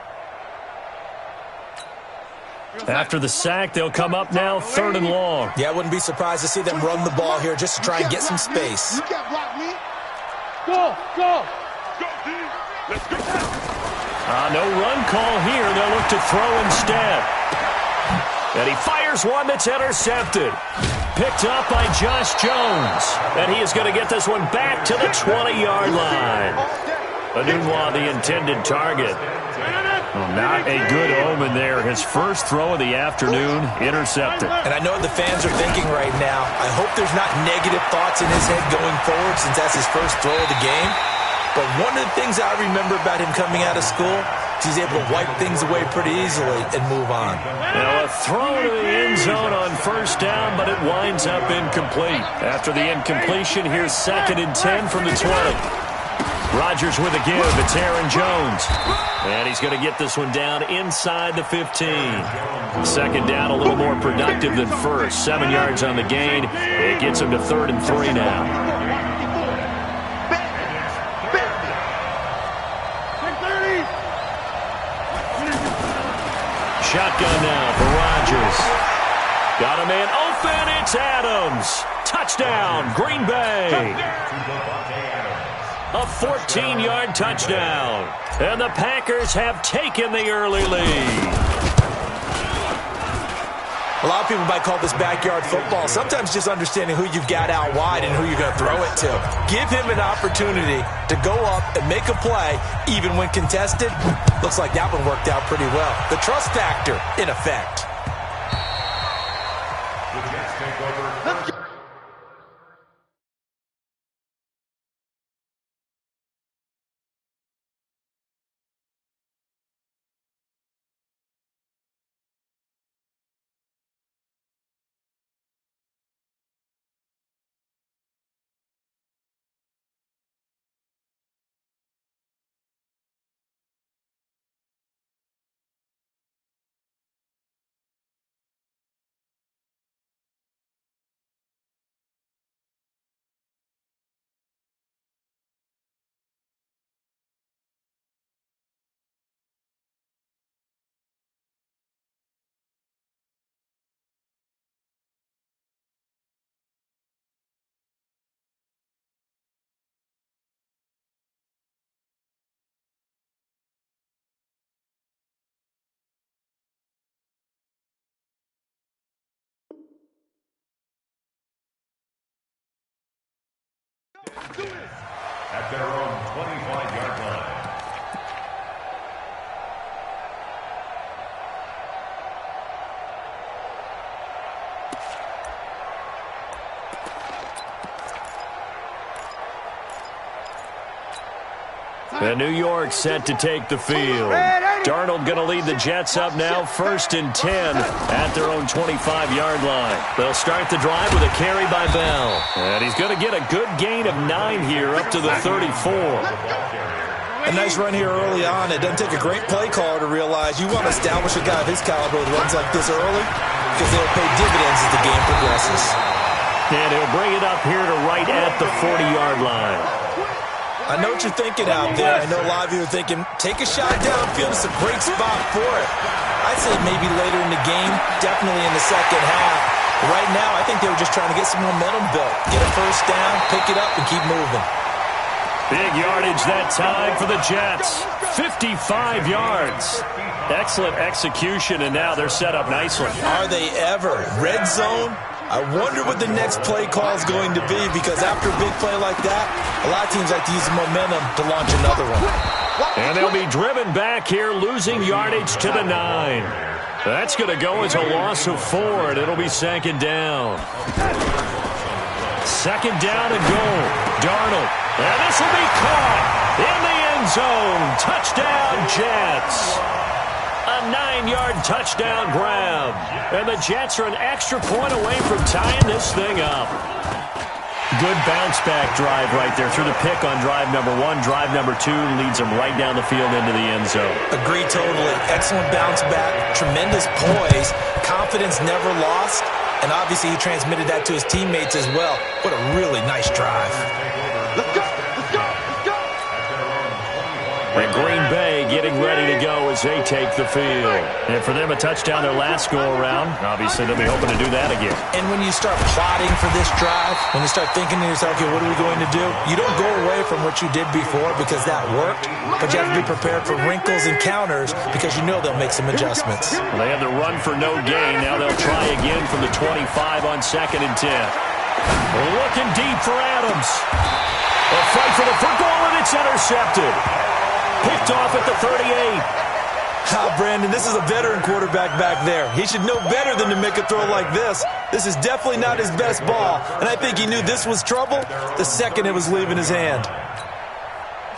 After the sack, they'll come up now 3rd and long. Yeah, I wouldn't be surprised to see them run the ball here just to try and get some space. You can't block me. Go, go. Let's go. No run call here. They'll look to throw instead. And he fires one that's intercepted. Picked up by Josh Jones. And he is going to get this one back to the 20-yard line. Anunwa, the intended target. Well, not a good omen there. His first throw of the afternoon, intercepted. And I know what the fans are thinking right now. I hope there's not negative thoughts in his head going forward since that's his first throw of the game. But one of the things I remember about him coming out of school is he's able to wipe things away pretty easily and move on. Now a throw to the end zone on 1st down, but it winds up incomplete. After the incompletion, here's 2nd and 10 from the 20. Rodgers with a give. It's Aaron Jones. And he's going to get this one down inside the 15. 2nd down, a little more productive than first. 7 yards on the gain. It gets him to 3rd and 3 now. Shotgun now for Rodgers. Got a man open. It's Adams. Touchdown, Green Bay. A 14-yard touchdown. And the Packers have taken the early lead. A lot of people might call this backyard football. Sometimes just understanding who you've got out wide and who you're going to throw it to. Give him an opportunity to go up and make a play, even when contested. Looks like that one worked out pretty well. The trust factor in effect. The Jets take over. At their own 25-yard line. And New York set to take the field. Darnold going to lead the Jets up now, 1st and 10 at their own 25-yard line. They'll start the drive with a carry by Bell. And he's going to get a good gain of 9 here up to the 34. A nice run here early on. It doesn't take a great play caller to realize you want to establish a guy of his caliber with runs like this early because they'll pay dividends as the game progresses. And he'll bring it up here to right at the 40-yard line. I know what you're thinking out there. I know a lot of you are thinking, take a shot downfield. It's a great spot for it. I'd say maybe later in the game, definitely in the second half. But right now, I think they were just trying to get some momentum built. Get a first down, pick it up, and keep moving. Big yardage that time for the Jets. 55 yards. Excellent execution, and now they're set up nicely. Are they ever? Red zone? I wonder what the next play call is going to be because after a big play like that, a lot of teams like to use the momentum to launch another one. And they'll be driven back here, losing yardage to the 9. That's going to go as a loss of 4, and it'll be 2nd down. 2nd down and goal. Darnold. And this will be caught in the end end zone. Touchdown, Jets. A 9-yard touchdown grab. And the Jets are an extra point away from tying this thing up. Good bounce-back drive right there through the pick on drive number 1. Drive number 2 leads them right down the field into the end zone. Agree totally. Excellent bounce-back, tremendous poise, confidence never lost, and obviously he transmitted that to his teammates as well. What a really nice drive. Let's go! Let's go! Let's go! And Green Bay getting ready to go as they take the field. And for them, a touchdown their last go-around. Obviously, they'll be hoping to do that again. And when you start plotting for this drive, when you start thinking to yourself, okay, what are we going to do? You don't go away from what you did before because that worked, but you have to be prepared for wrinkles and counters because you know they'll make some adjustments. Well, they had the run for no gain. Now they'll try again from the 25 on 2nd and 10. Looking deep for Adams. A fight for the football, and it's intercepted. Picked off at the 38. Brandon, this is a veteran quarterback back there. He should know better than to make a throw like this. This is definitely not his best ball, and I think he knew this was trouble the second it was leaving his hand.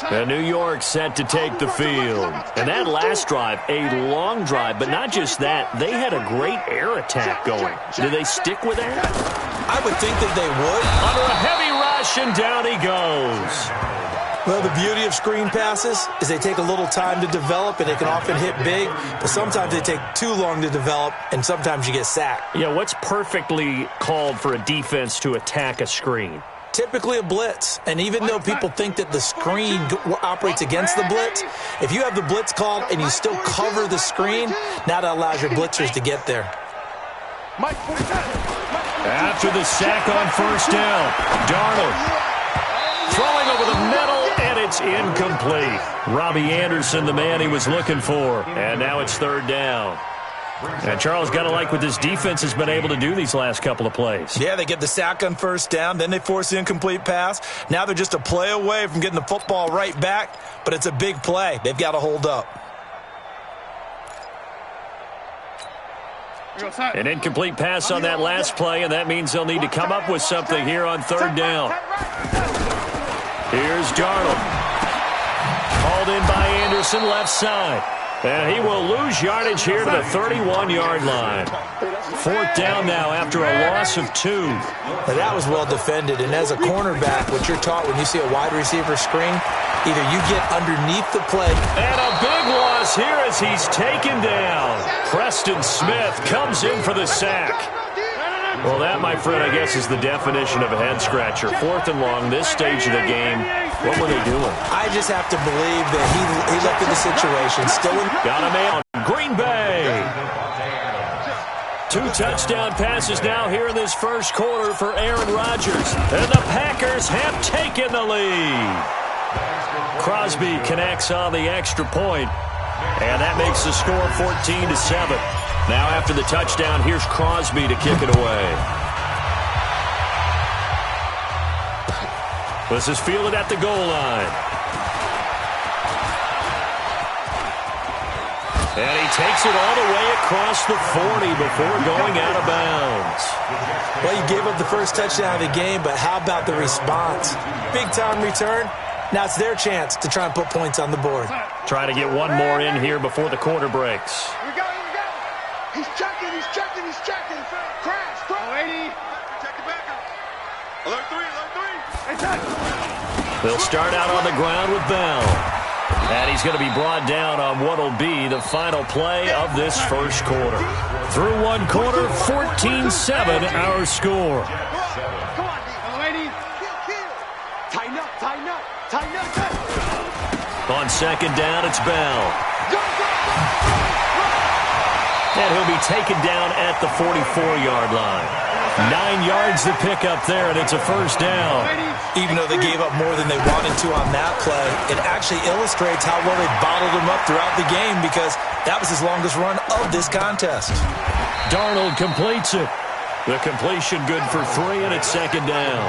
And New York set to take the field. And that last drive, a long drive, but not just that. They had a great air attack going. Do they stick with that? I would think that they would. Under a heavy rush, and down he goes. Well, the beauty of screen passes is they take a little time to develop, and they can often hit big, but sometimes they take too long to develop, and sometimes you get sacked. Yeah, what's perfectly called for a defense to attack a screen? Typically a blitz, and even though people think that the screen operates against the blitz, if you have the blitz called and you still cover the screen, now that allows your blitzers to get there. After the sack on first down, Darnold throwing over the middle, and it's incomplete. Robbie Anderson, the man he was looking for, and now it's 3rd down. And Charles, got to like what this defense has been able to do these last couple of plays. Yeah, they get the sack on first down, then they force the incomplete pass. Now they're just a play away from getting the football right back, but it's a big play. They've got to hold up. An incomplete pass on that last play, and that means they'll need to come up with something here on 3rd down. Here's Darnold. Called in by Anderson, left side. And he will lose yardage here to the 31-yard line. 4th down now after a loss of 2. Now that was well defended, and as a cornerback, what you're taught when you see a wide receiver screen, either you get underneath the play. And a big loss here as he's taken down. Preston Smith comes in for the sack. Well, that, my friend, I guess is the definition of a head-scratcher. 4th and long, this stage of the game. What were they doing? I just have to believe that he looked at the situation. Still in. Got a man. Green Bay. 2 touchdown passes now here in this first quarter for Aaron Rodgers. And the Packers have taken the lead. Crosby connects on the extra point. And that makes the score 14-7. Now after the touchdown, here's Crosby to kick it away. This is fielded at the goal line. And he takes it all the way across the 40 before going out of bounds. Well, you gave up the first touchdown of the game, but how about the response? Big-time return. Now it's their chance to try and put points on the board. Trying to get one more in here before the quarter breaks. Here we go, here we go. He's checking, he's checking, he's checking. Crash, lady. Check it back up. Alert 3, alert 3. Hey, touch. They'll start out on the ground with Bell. And he's going to be brought down on what will be the final play of this first quarter. Through one quarter, 14-7 our score. Come on, ladies. Kill. Tighten up, tighten up, tighten up. On second down, it's Bell. And he'll be taken down at the 44-yard line. 9 yards to pick up there, and it's a first down. Even though they gave up more than they wanted to on that play, it actually illustrates how well they bottled him up throughout the game because that was his longest run of this contest. Darnold completes it. The completion good for 3, and it's second down.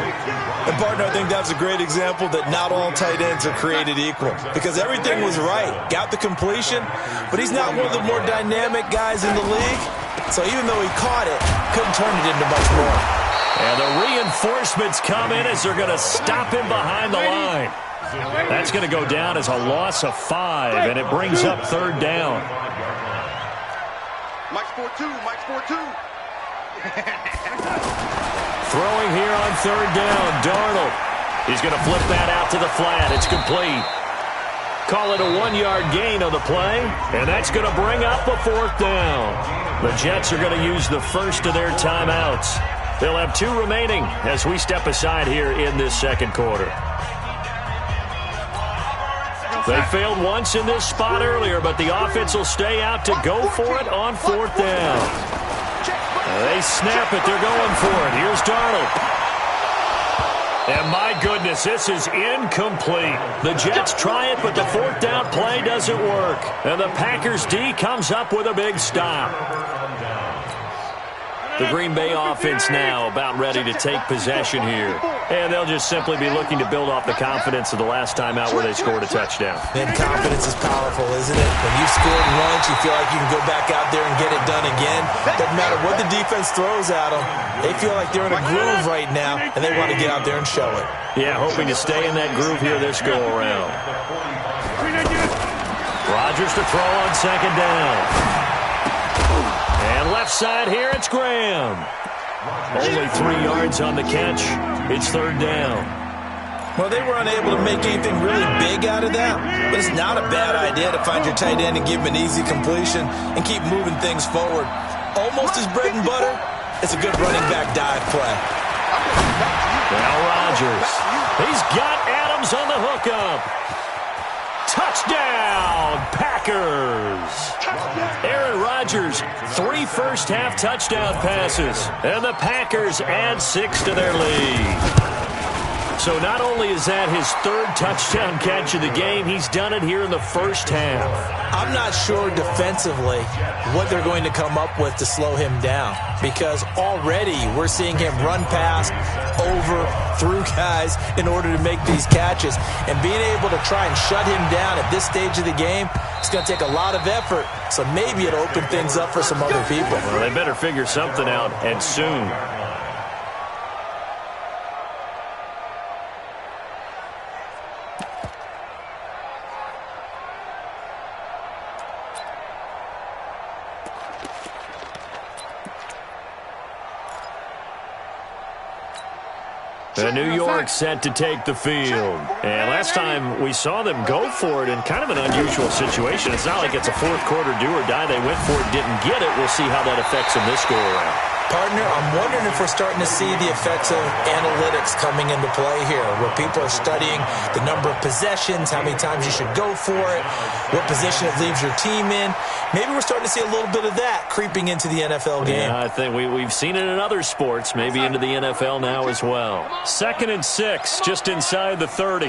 And, partner, I think that's a great example that not all tight ends are created equal because everything was right. Got the completion, but he's not one of the more dynamic guys in the league. So even though he caught it, couldn't turn it into much more. And the reinforcements come in as they're going to stop him behind the line. That's going to go down as a loss of 5, and it brings up third down. Mike's 4-2. Mike's 4-2. Throwing here on third down, Darnold. He's going to flip that out to the flat. It's complete. Call it a 1-yard gain on the play, and that's going to bring up a fourth down. The Jets are going to use the first of their timeouts. They'll have 2 remaining as we step aside here in this second quarter. They failed once in this spot earlier, but the offense will stay out to go for it on fourth down. They snap it. They're going for it. Here's Darnold. And my goodness, this is incomplete. The Jets try it, but the fourth down play doesn't work. And the Packers D comes up with a big stop. The Green Bay offense now about ready to take possession here. And they'll just simply be looking to build off the confidence of the last time out where they scored a touchdown. And confidence is powerful, isn't it? When you've scored once, you feel like you can go back out there and get it done again. Doesn't matter what the defense throws at them. They feel like they're in a groove right now, and they want to get out there and show it. Yeah, hoping to stay in that groove here this go-around. Rodgers to throw on second down. And left side here, it's Graham. Only 3 yards on the catch. It's third down. Well, they were unable to make anything really big out of that, but it's not a bad idea to find your tight end and give him an easy completion and keep moving things forward. Almost his bread and butter. It's a good running back dive play. Now Rodgers. He's got Adams on the hookup. Touchdown, Packers. Aaron Rodgers, 3 first-half touchdown passes, and the Packers add 6 to their lead. So not only is that his 3rd touchdown catch of the game, he's done it here in the first half. I'm not sure defensively what they're going to come up with to slow him down, because already we're seeing him run past, over, through guys in order to make these catches. And being able to try and shut him down at this stage of the game, it's going to take a lot of effort. So maybe it'll open things up for some other people. Well, they better figure something out, and soon. And New York set to take the field. And last time we saw them go for it in kind of an unusual situation. It's not like it's a fourth quarter do or die. They went for it, didn't get it. We'll see how that affects them this go-around. Partner, I'm wondering if we're starting to see the effects of analytics coming into play here, where people are studying the number of possessions, how many times you should go for it, what position it leaves your team in. Maybe we're starting to see a little bit of that creeping into the NFL game. Yeah, I think we've seen it in other sports, maybe into the NFL now as well. 2nd and 6, just inside the 30.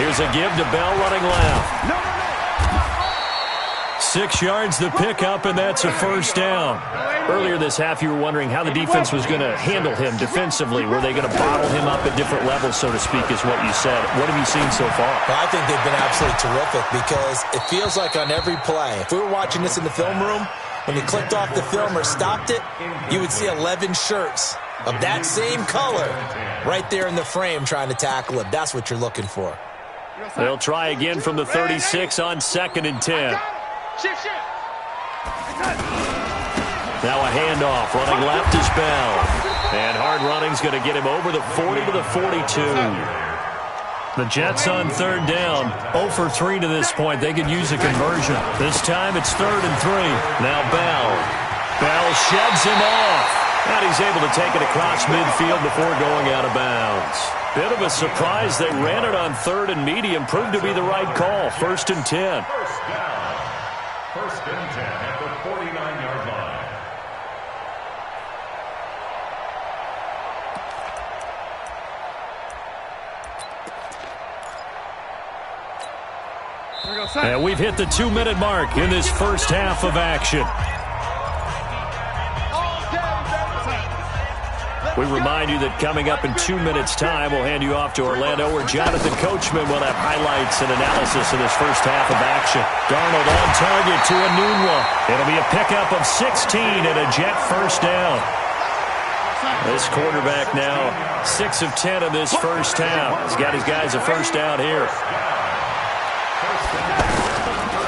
Here's a give to Bell running left. 6 yards the pickup, and that's a first down. Earlier this half, you were wondering how the defense was going to handle him defensively. Were they going to bottle him up at different levels, so to speak, is what you said. What have you seen so far? Well, I think they've been absolutely terrific, because it feels like on every play, if we were watching this in the film room, when you clicked off the film or stopped it, you would see 11 shirts of that same color right there in the frame trying to tackle him. That's what you're looking for. They'll try again from the 36 on 2nd and 10. Now a handoff, running left is Bell. And hard running's going to get him over the 40 to the 42. The Jets on third down, 0 for 3 to this point. They could use a conversion. This time it's 3rd and 3. Now Bell. Bell sheds him off. And he's able to take it across midfield before going out of bounds. Bit of a surprise. They ran it on 3rd and medium. Proved to be the right call. 1st and 10. First and 10 at the 49-yard line. And we've hit the 2-minute mark in this first half of action. We remind you that coming up in 2 minutes' time, we'll hand you off to Orlando, where Jonathan Coachman will have highlights and analysis in this first half of action. Darnold on target to Enunwa. It'll be a pickup of 16 and a Jet first down. This quarterback now 6 of 10 in this first half. He's got his guys a first down here.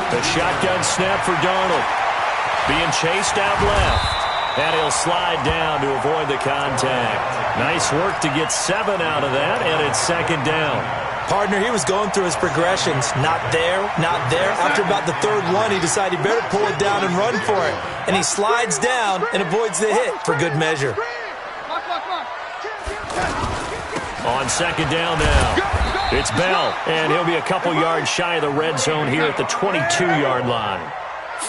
The shotgun snap for Darnold. Being chased out left. And he'll slide down to avoid the contact. Nice work to get 7 out of that, and it's second down. Partner, he was going through his progressions. Not there, not there. After about the third one, he decided he better pull it down and run for it. And he slides down and avoids the hit for good measure. On second down now, it's Bell, and he'll be a couple yards shy of the red zone here at the 22-yard line.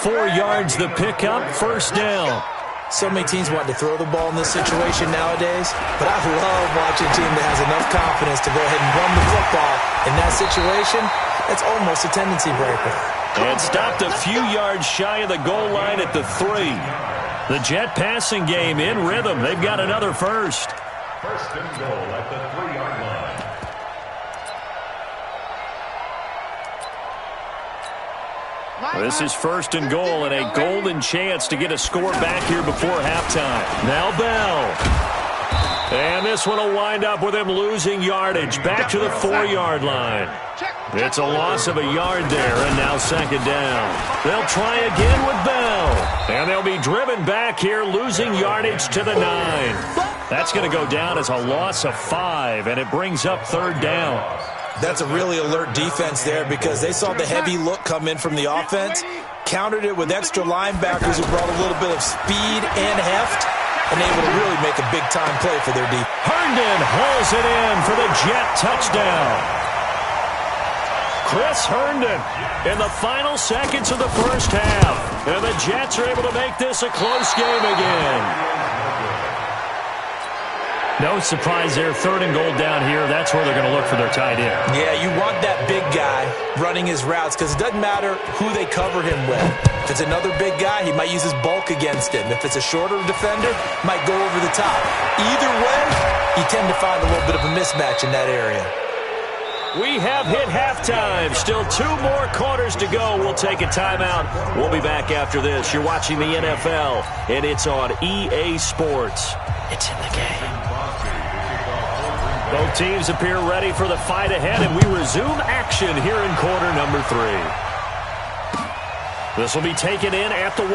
4 yards the pickup, first down. So many teams want to throw the ball in this situation nowadays, but I love watching a team that has enough confidence to go ahead and run the football. In that situation, it's almost a tendency breaker. And stopped a few yards shy of the goal line at the 3. The Jet passing game in rhythm. They've got another first. First and goal at the 3-yard line. This is first and goal and a golden chance to get a score back here before halftime. Now Bell. And this one will wind up with him losing yardage back to the 4-yard line. It's a loss of a yard there, and now second down. They'll try again with Bell. And they'll be driven back here, losing yardage to the 9. That's going to go down as a loss of 5, and it brings up third down. That's a really alert defense there because they saw the heavy look come in from the offense, countered it with extra linebackers who brought a little bit of speed and heft, and able to really make a big-time play for their defense. Herndon hauls it in for the Jet touchdown. Chris Herndon in the final seconds of the first half. And the Jets are able to make this a close game again. No surprise there, third and goal down here. That's where they're going to look for their tight end. Yeah, you want that big guy running his routes because it doesn't matter who they cover him with. If it's another big guy, he might use his bulk against him. If it's a shorter defender, might go over the top. Either way, you tend to find a little bit of a mismatch in that area. We have hit halftime. Still 2 more quarters to go. We'll take a timeout. We'll be back after this. You're watching the NFL, and it's on EA Sports. It's in the game. Both teams appear ready for the fight ahead, and we resume action here in quarter number 3. This will be taken in at the 1.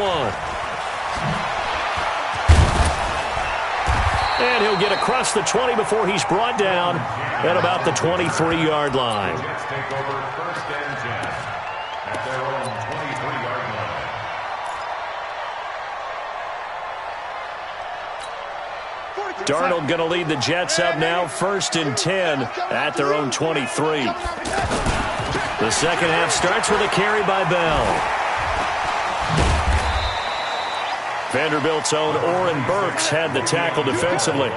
And he'll get across the 20 before he's brought down at about the 23-yard line. Jets take over first and 10 at their own 23-yard line. Darnold going to lead the Jets up now, first and 10 at their own 23. The second half starts with a carry by Bell. Vanderbilt's own Oren Burks had the tackle defensively.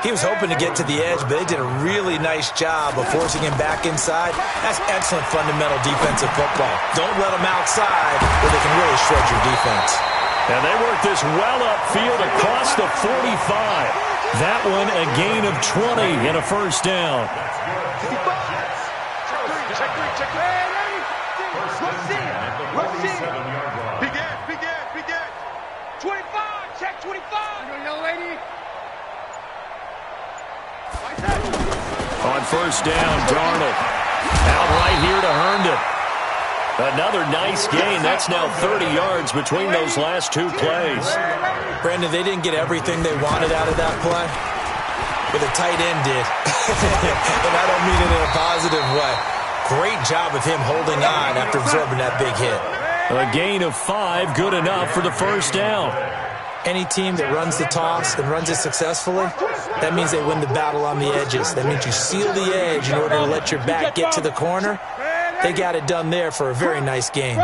He was hoping to get to the edge, but they did a really nice job of forcing him back inside. That's excellent fundamental defensive football. Don't let them outside where they can really shred your defense. And they work this well upfield across the 45. That one a gain of 20 and a first down. Begin. 25, check 25. Young lady. On first down, Darnold. Out right here to Herndon. Another nice gain. That's now 30 yards between those last 2 plays. Brandon, they didn't get everything they wanted out of that play, but the tight end did. And I don't mean it in a positive way. Great job of him holding on after absorbing that big hit. A gain of 5, good enough for the first down. Any team that runs the toss and runs it successfully, that means they win the battle on the edges. That means you seal the edge in order to let your back get to the corner. They got it done there for a very nice game.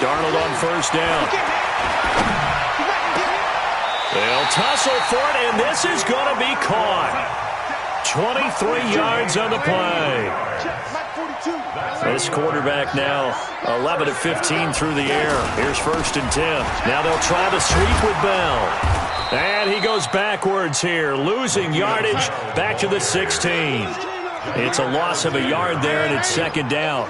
Darnold on first down. They'll tussle for it, and this is going to be caught. 23 yards on the play. This quarterback now 11 of 15 through the air. Here's first and 10. Now they'll try the sweep with Bell. And he goes backwards here, losing yardage back to the 16. It's a loss of a yard there, and it's second down.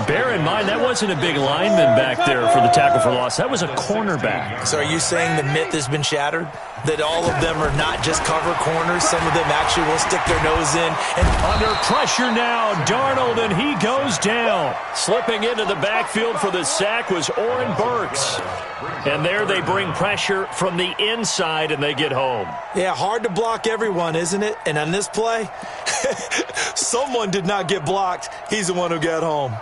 Bear in mind, that wasn't a big lineman back there for the tackle for loss. That was a cornerback. So are you saying the myth has been shattered? That all of them are not just cover corners? Some of them actually will stick their nose in. And under pressure now, Darnold, and he goes down. Slipping into the backfield for the sack was Oren Burks. And there they bring pressure from the inside, and they get home. Yeah, hard to block everyone, isn't it? And on this play, someone did not get blocked. He's the one who got home.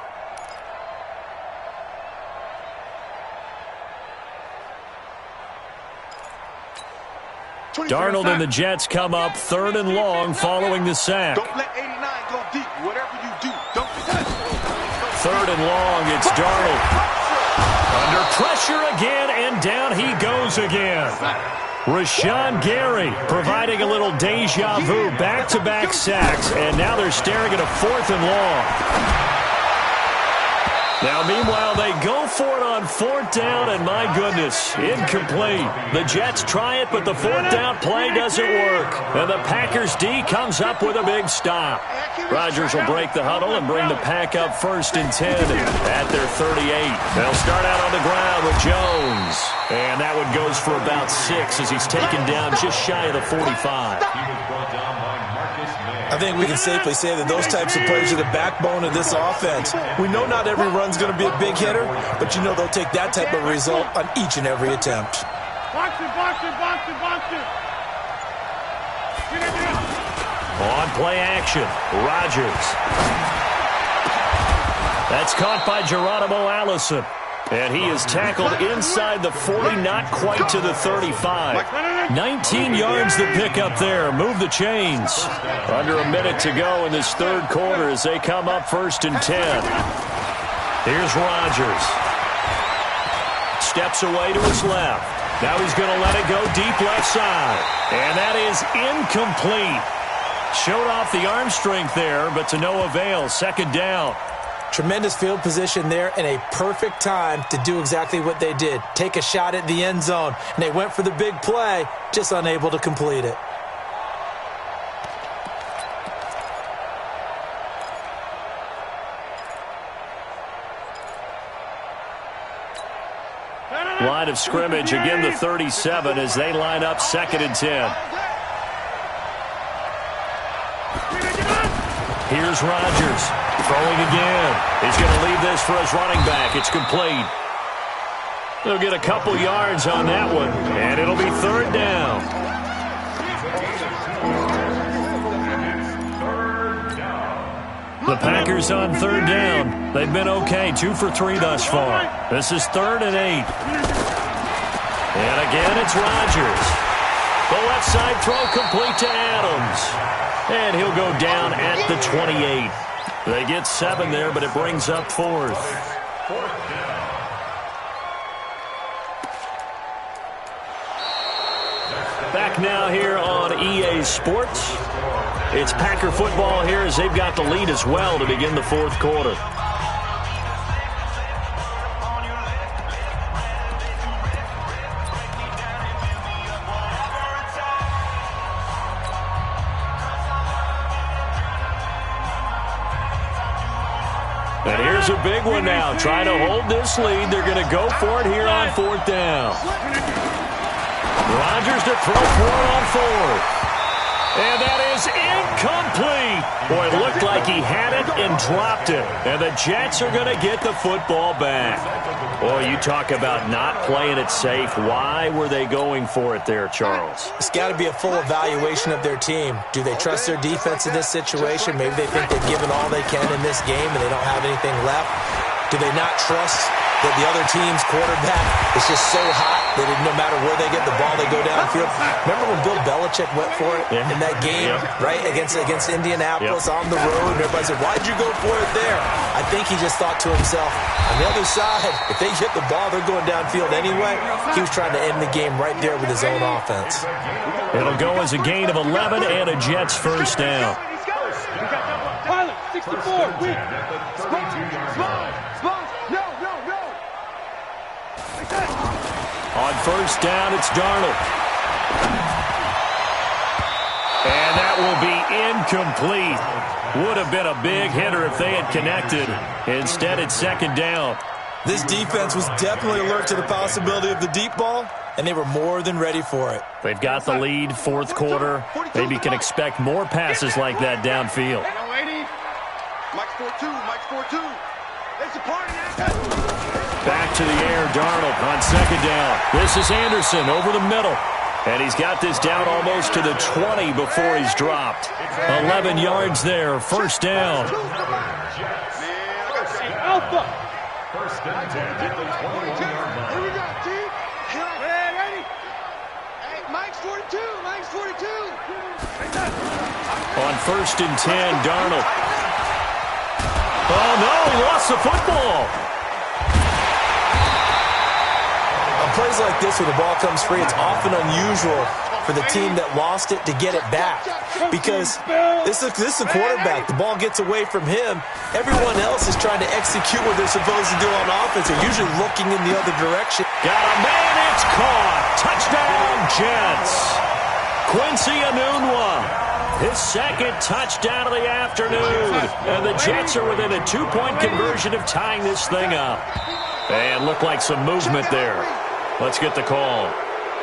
Darnold and the Jets come up 3rd and long following the sack. Don't let 89 go deep. Whatever you do, don't. 3rd and long, it's Darnold. Under pressure again, and down he goes again. Rashawn Gary providing a little deja vu, back-to-back sacks, and now they're staring at a 4th and long. Now, meanwhile, they go for it on 4th down, and my goodness, incomplete. The Jets try it, but the 4th down play doesn't work. And the Packers D comes up with a big stop. Rodgers will break the huddle and bring the Pack up 1st and 10 at their 38. They'll start out on the ground with Jones. And that one goes for about 6 as he's taken down just shy of the 45. I think we can safely say that those types of plays are the backbone of this offense. We know not every run's going to be a big hitter, but you know they'll take that type of result on each and every attempt. Box it. On play action, Rodgers. That's caught by Geronimo Allison. And he is tackled inside the 40, not quite to the 35. 19 yards to pick up there. Move the chains. Under a minute to go in this 3rd quarter as they come up 1st and 10. Here's Rodgers. Steps away to his left. Now he's going to let it go deep left side. And that is incomplete. Showed off the arm strength there, but to no avail. 2nd down. Tremendous field position there and a perfect time to do exactly what they did. Take a shot at the end zone. And they went for the big play, just unable to complete it. Line of scrimmage, again the 37 as they line up 2nd and 10. Here's Rodgers. Throwing again. He's going to leave this for his running back. It's complete. They'll get a couple yards on that one, and it'll be 3rd down. The Packers on 3rd down. They've been okay, 2 for 3 thus far. This is 3rd and 8. And again, it's Rodgers. The left side throw complete to Adams. And he'll go down at the 28. They get 7 there, but it brings up 4th. Back now here on EA Sports. It's Packer football here as they've got the lead as well to begin the 4th quarter. And here's a big one now. Trying to hold this lead. They're going to go for it here on 4th down. Rodgers to throw for it on 4th. And that is incomplete. Boy, it looked like he had it and dropped it. And the Jets are going to get the football back. Boy, you talk about not playing it safe. Why were they going for it there, Charles? It's got to be a full evaluation of their team. Do they trust their defense in this situation? Maybe they think they've given all they can in this game and they don't have anything left. Do they not trust that the other team's quarterback is just so hot that no matter where they get the ball, they go downfield? Remember when Bill Belichick went for it in that game, right, against Indianapolis on the road? And everybody said, why'd you go for it there? I think he just thought to himself, on the other side, if they get the ball, they're going downfield anyway. He was trying to end the game right there with his own offense. It'll go as a gain of 11 and a Jets 1st down. Pilot, 64, weak. On 1st down, it's Darnold. And that will be incomplete. Would have been a big hitter if they had connected. Instead, it's second down. This defense was definitely alert to the possibility of the deep ball, and they were more than ready for it. They've got the lead, fourth quarter. Maybe can expect more passes like that downfield. Mike's 4-2. Mike's 4-2. It's a party. Back to the air, Darnold on second down. This is Anderson over the middle. And he's got this down almost to the 20 before he's dropped. 11 yards there, first down. Alpha. First and 10 at the 21-yard line. Here we go, team. Hey, ready? Hey, Mike's 42. Mike's 42. On first and 10, Darnold. Oh, no, he lost the football. On plays like this where the ball comes free, it's often unusual for the team that lost it to get it back. Because this is the quarterback. The ball gets away from him. Everyone else is trying to execute what they're supposed to do on offense. They're usually looking in the other direction. Got a man, it's caught. Touchdown, Jets. Quincy Enunwa. His second touchdown of the afternoon. And the Jets are within a 2-point conversion of tying this thing up. And looked like some movement there. Let's get the call.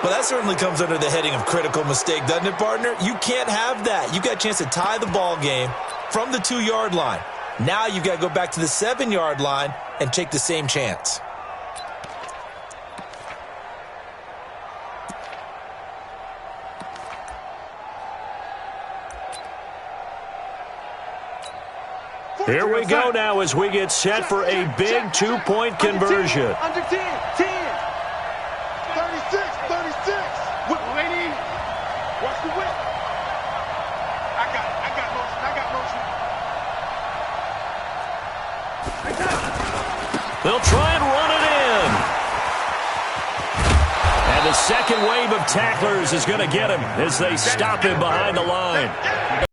Well, that certainly comes under the heading of critical mistake, doesn't it, partner? You can't have that. You've got a chance to tie the ball game from the 2-yard line. Now you've got to go back to the 7-yard line and take the same chance. Here we go now as we get set for a big 2-point conversion. Under 10. 10. 36. 36. Waiting. Watch the whip. I got motion. They'll try and run it in. And the second wave of tacklers is going to get him as they stop him behind the line.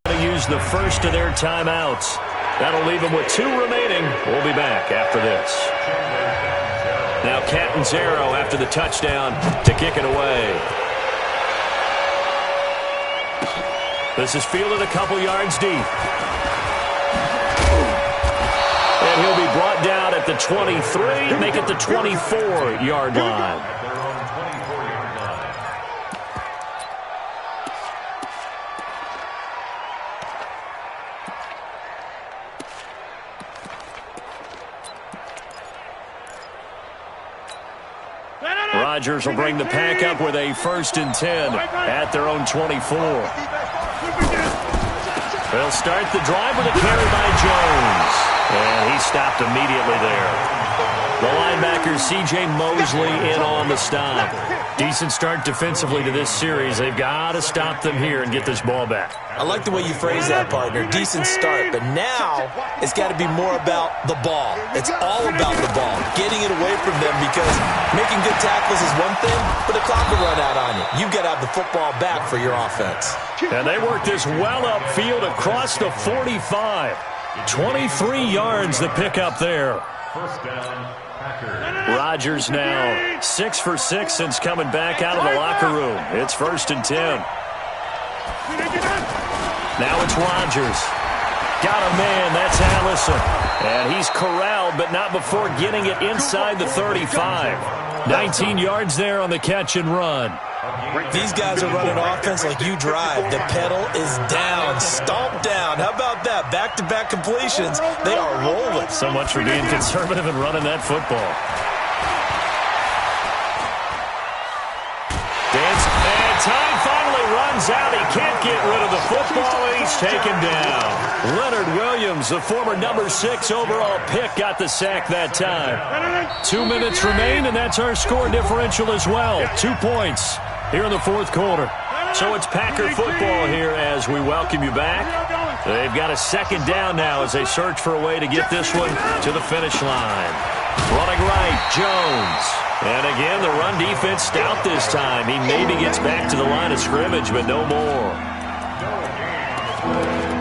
Going to use the first of their timeouts. That'll leave them with 2 remaining. We'll be back after this. Now Catanzaro after the touchdown to kick it away. This is fielded a couple yards deep. And he'll be brought down at the 23, make it the 24-yard line. Rodgers will bring the pack up with a first and 10 at their own 24. They'll start the drive with a carry by Jones. And he stopped immediately there. The linebacker, C.J. Mosley, in on the stop. Decent start defensively to this series. They've got to stop them here and get this ball back. I like the way you phrase that, partner. Decent start. But now it's got to be more about the ball. It's all about the ball. Getting it away from them because making good tackles is one thing, but the clock will run out on you. You've got to have the football back for your offense. And they work this well upfield across the 45. 23 yards the pickup there. First down, Packers. Rodgers now 6 for 6 since coming back out of the locker room. It's first and 10. Now it's Rodgers. Got a man, that's Allison. And he's corralled, but not before getting it inside the 35. 19 yards there on the catch and run. These guys are running offense like you drive. The pedal is down, stomped down. How about that? Back-to-back completions. They are rolling. So much for being conservative and running that football. And time finally runs out. He can't get rid of the football, and he's taken down. Leonard Williams, the former number 6 overall pick, got the sack that time. 2 minutes remain, and that's our score differential as well. 2 points here in the fourth quarter. So it's Packer football here as we welcome you back. They've got a second down now as they search for a way to get this one to the finish line. Running right, Jones. And again, the run defense stout this time. He maybe gets back to the line of scrimmage, but no more.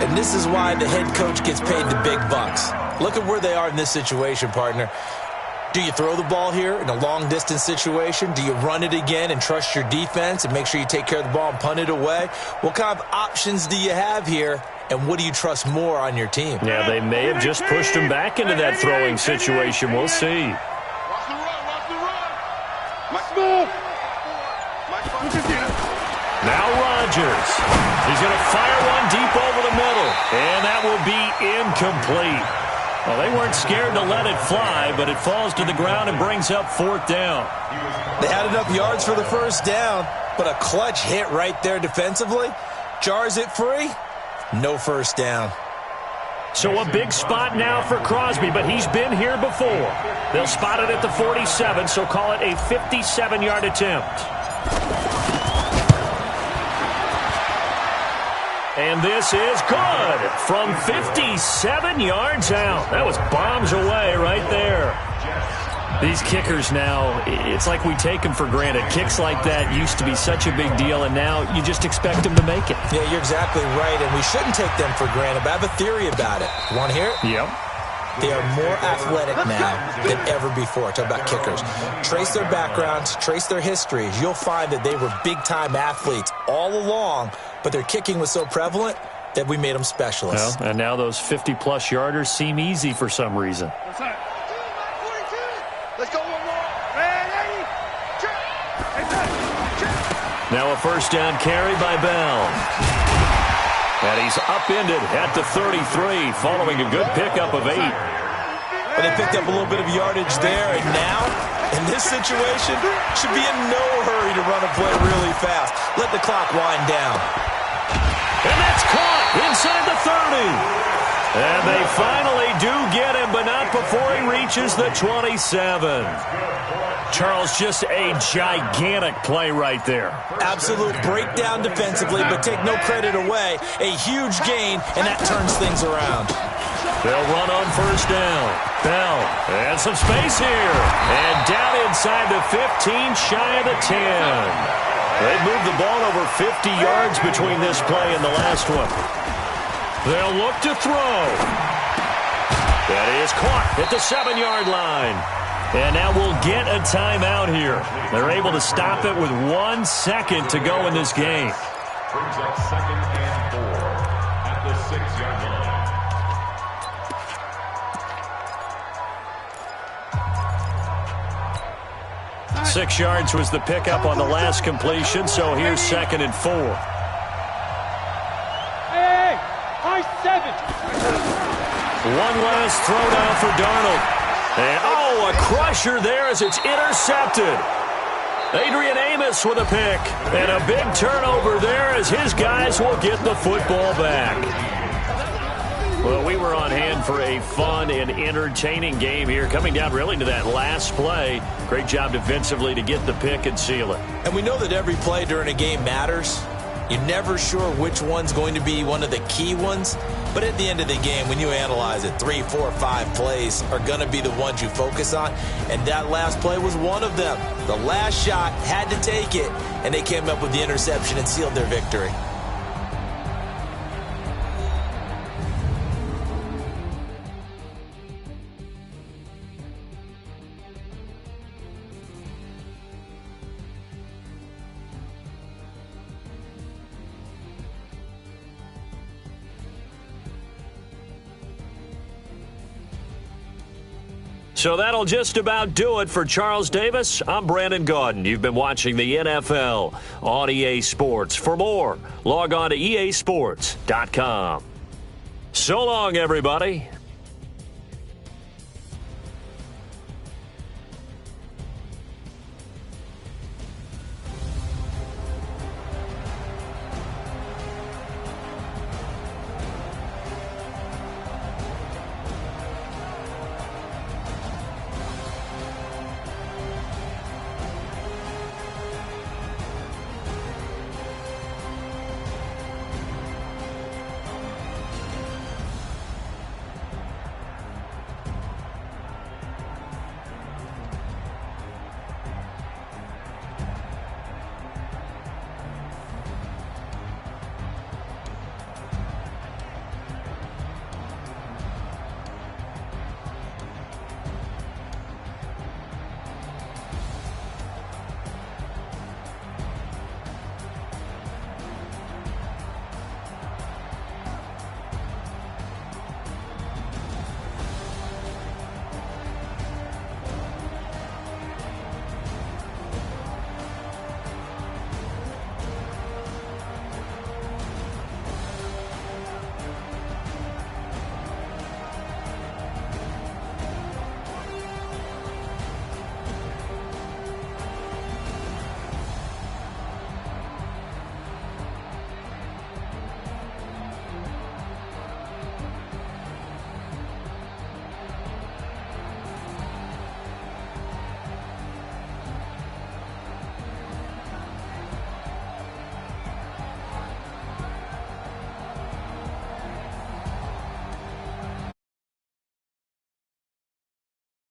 And this is why the head coach gets paid the big bucks. Look at where they are in this situation, partner. Do you throw the ball here in a long-distance situation? Do you run it again and trust your defense and make sure you take care of the ball and punt it away? What kind of options do you have here, and what do you trust more on your team? Yeah, they may have just pushed him back into that throwing situation. We'll see. Watch the run, watch the run. Mike move. Now Rodgers. He's going to fire one deep over the middle, and that will be incomplete. Well, they weren't scared to let it fly, but it falls to the ground and brings up 4th down. They had enough yards for the first down, but a clutch hit right there defensively jars it free. No first down. So a big spot now for Crosby, but he's been here before. They'll spot it at the 47, so call it a 57-yard attempt. And this is good from 57 yards out. That was bombs away right there. These kickers now, it's like we take them for granted. Kicks like that used to be such a big deal, and now you just expect them to make it. Yeah, you're exactly right, and we shouldn't take them for granted, but I have a theory about it. Want to hear it? Yep. They are more athletic now than ever before. Talk about kickers. Trace their backgrounds, trace their histories. You'll find that they were big-time athletes all along, but their kicking was so prevalent that we made them specialists. Well, and now those 50-plus yarders seem easy for some reason. Let's go one more. Ready? Now a first down carry by Bell. And he's upended at the 33, following a good pickup of 8. But they picked up a little bit of yardage there, and now, in this situation, should be in no hurry to run a play really fast. Let the clock wind down. And that's caught inside the 30. And they finally do get him, but not before he reaches the 27. Charles, just a gigantic play right there. Absolute breakdown defensively, but take no credit away. A huge gain, and that turns things around. They'll run on first down. Bell, and some space here. And down inside the 15, shy of the 10. They've moved the ball over 50 yards between this play and the last one. They'll look to throw. That is caught at the 7-yard line. And now we'll get a timeout here. They're able to stop it with 1 second to go in this game. Brings up 2nd and 4 at the 6-yard line. 6 yards was the pickup on the last completion, so here's 2nd and 4. Hey, high 7. One last throw now for Darnold. And, a crusher there as it's intercepted. Adrian Amos with a pick. And a big turnover there as his guys will get the football back. Well, we were on hand for a fun and entertaining game here, coming down really to that last play. Great job defensively to get the pick and seal it. And we know that every play during a game matters. You're never sure which one's going to be one of the key ones. But at the end of the game, when you analyze it, 3, 4, 5 plays are going to be the ones you focus on. And that last play was one of them. The last shot had to take it, and they came up with the interception and sealed their victory. So that'll just about do it for Charles Davis. I'm Brandon Gaudin. You've been watching the NFL on EA Sports. For more, log on to easports.com. So long, everybody.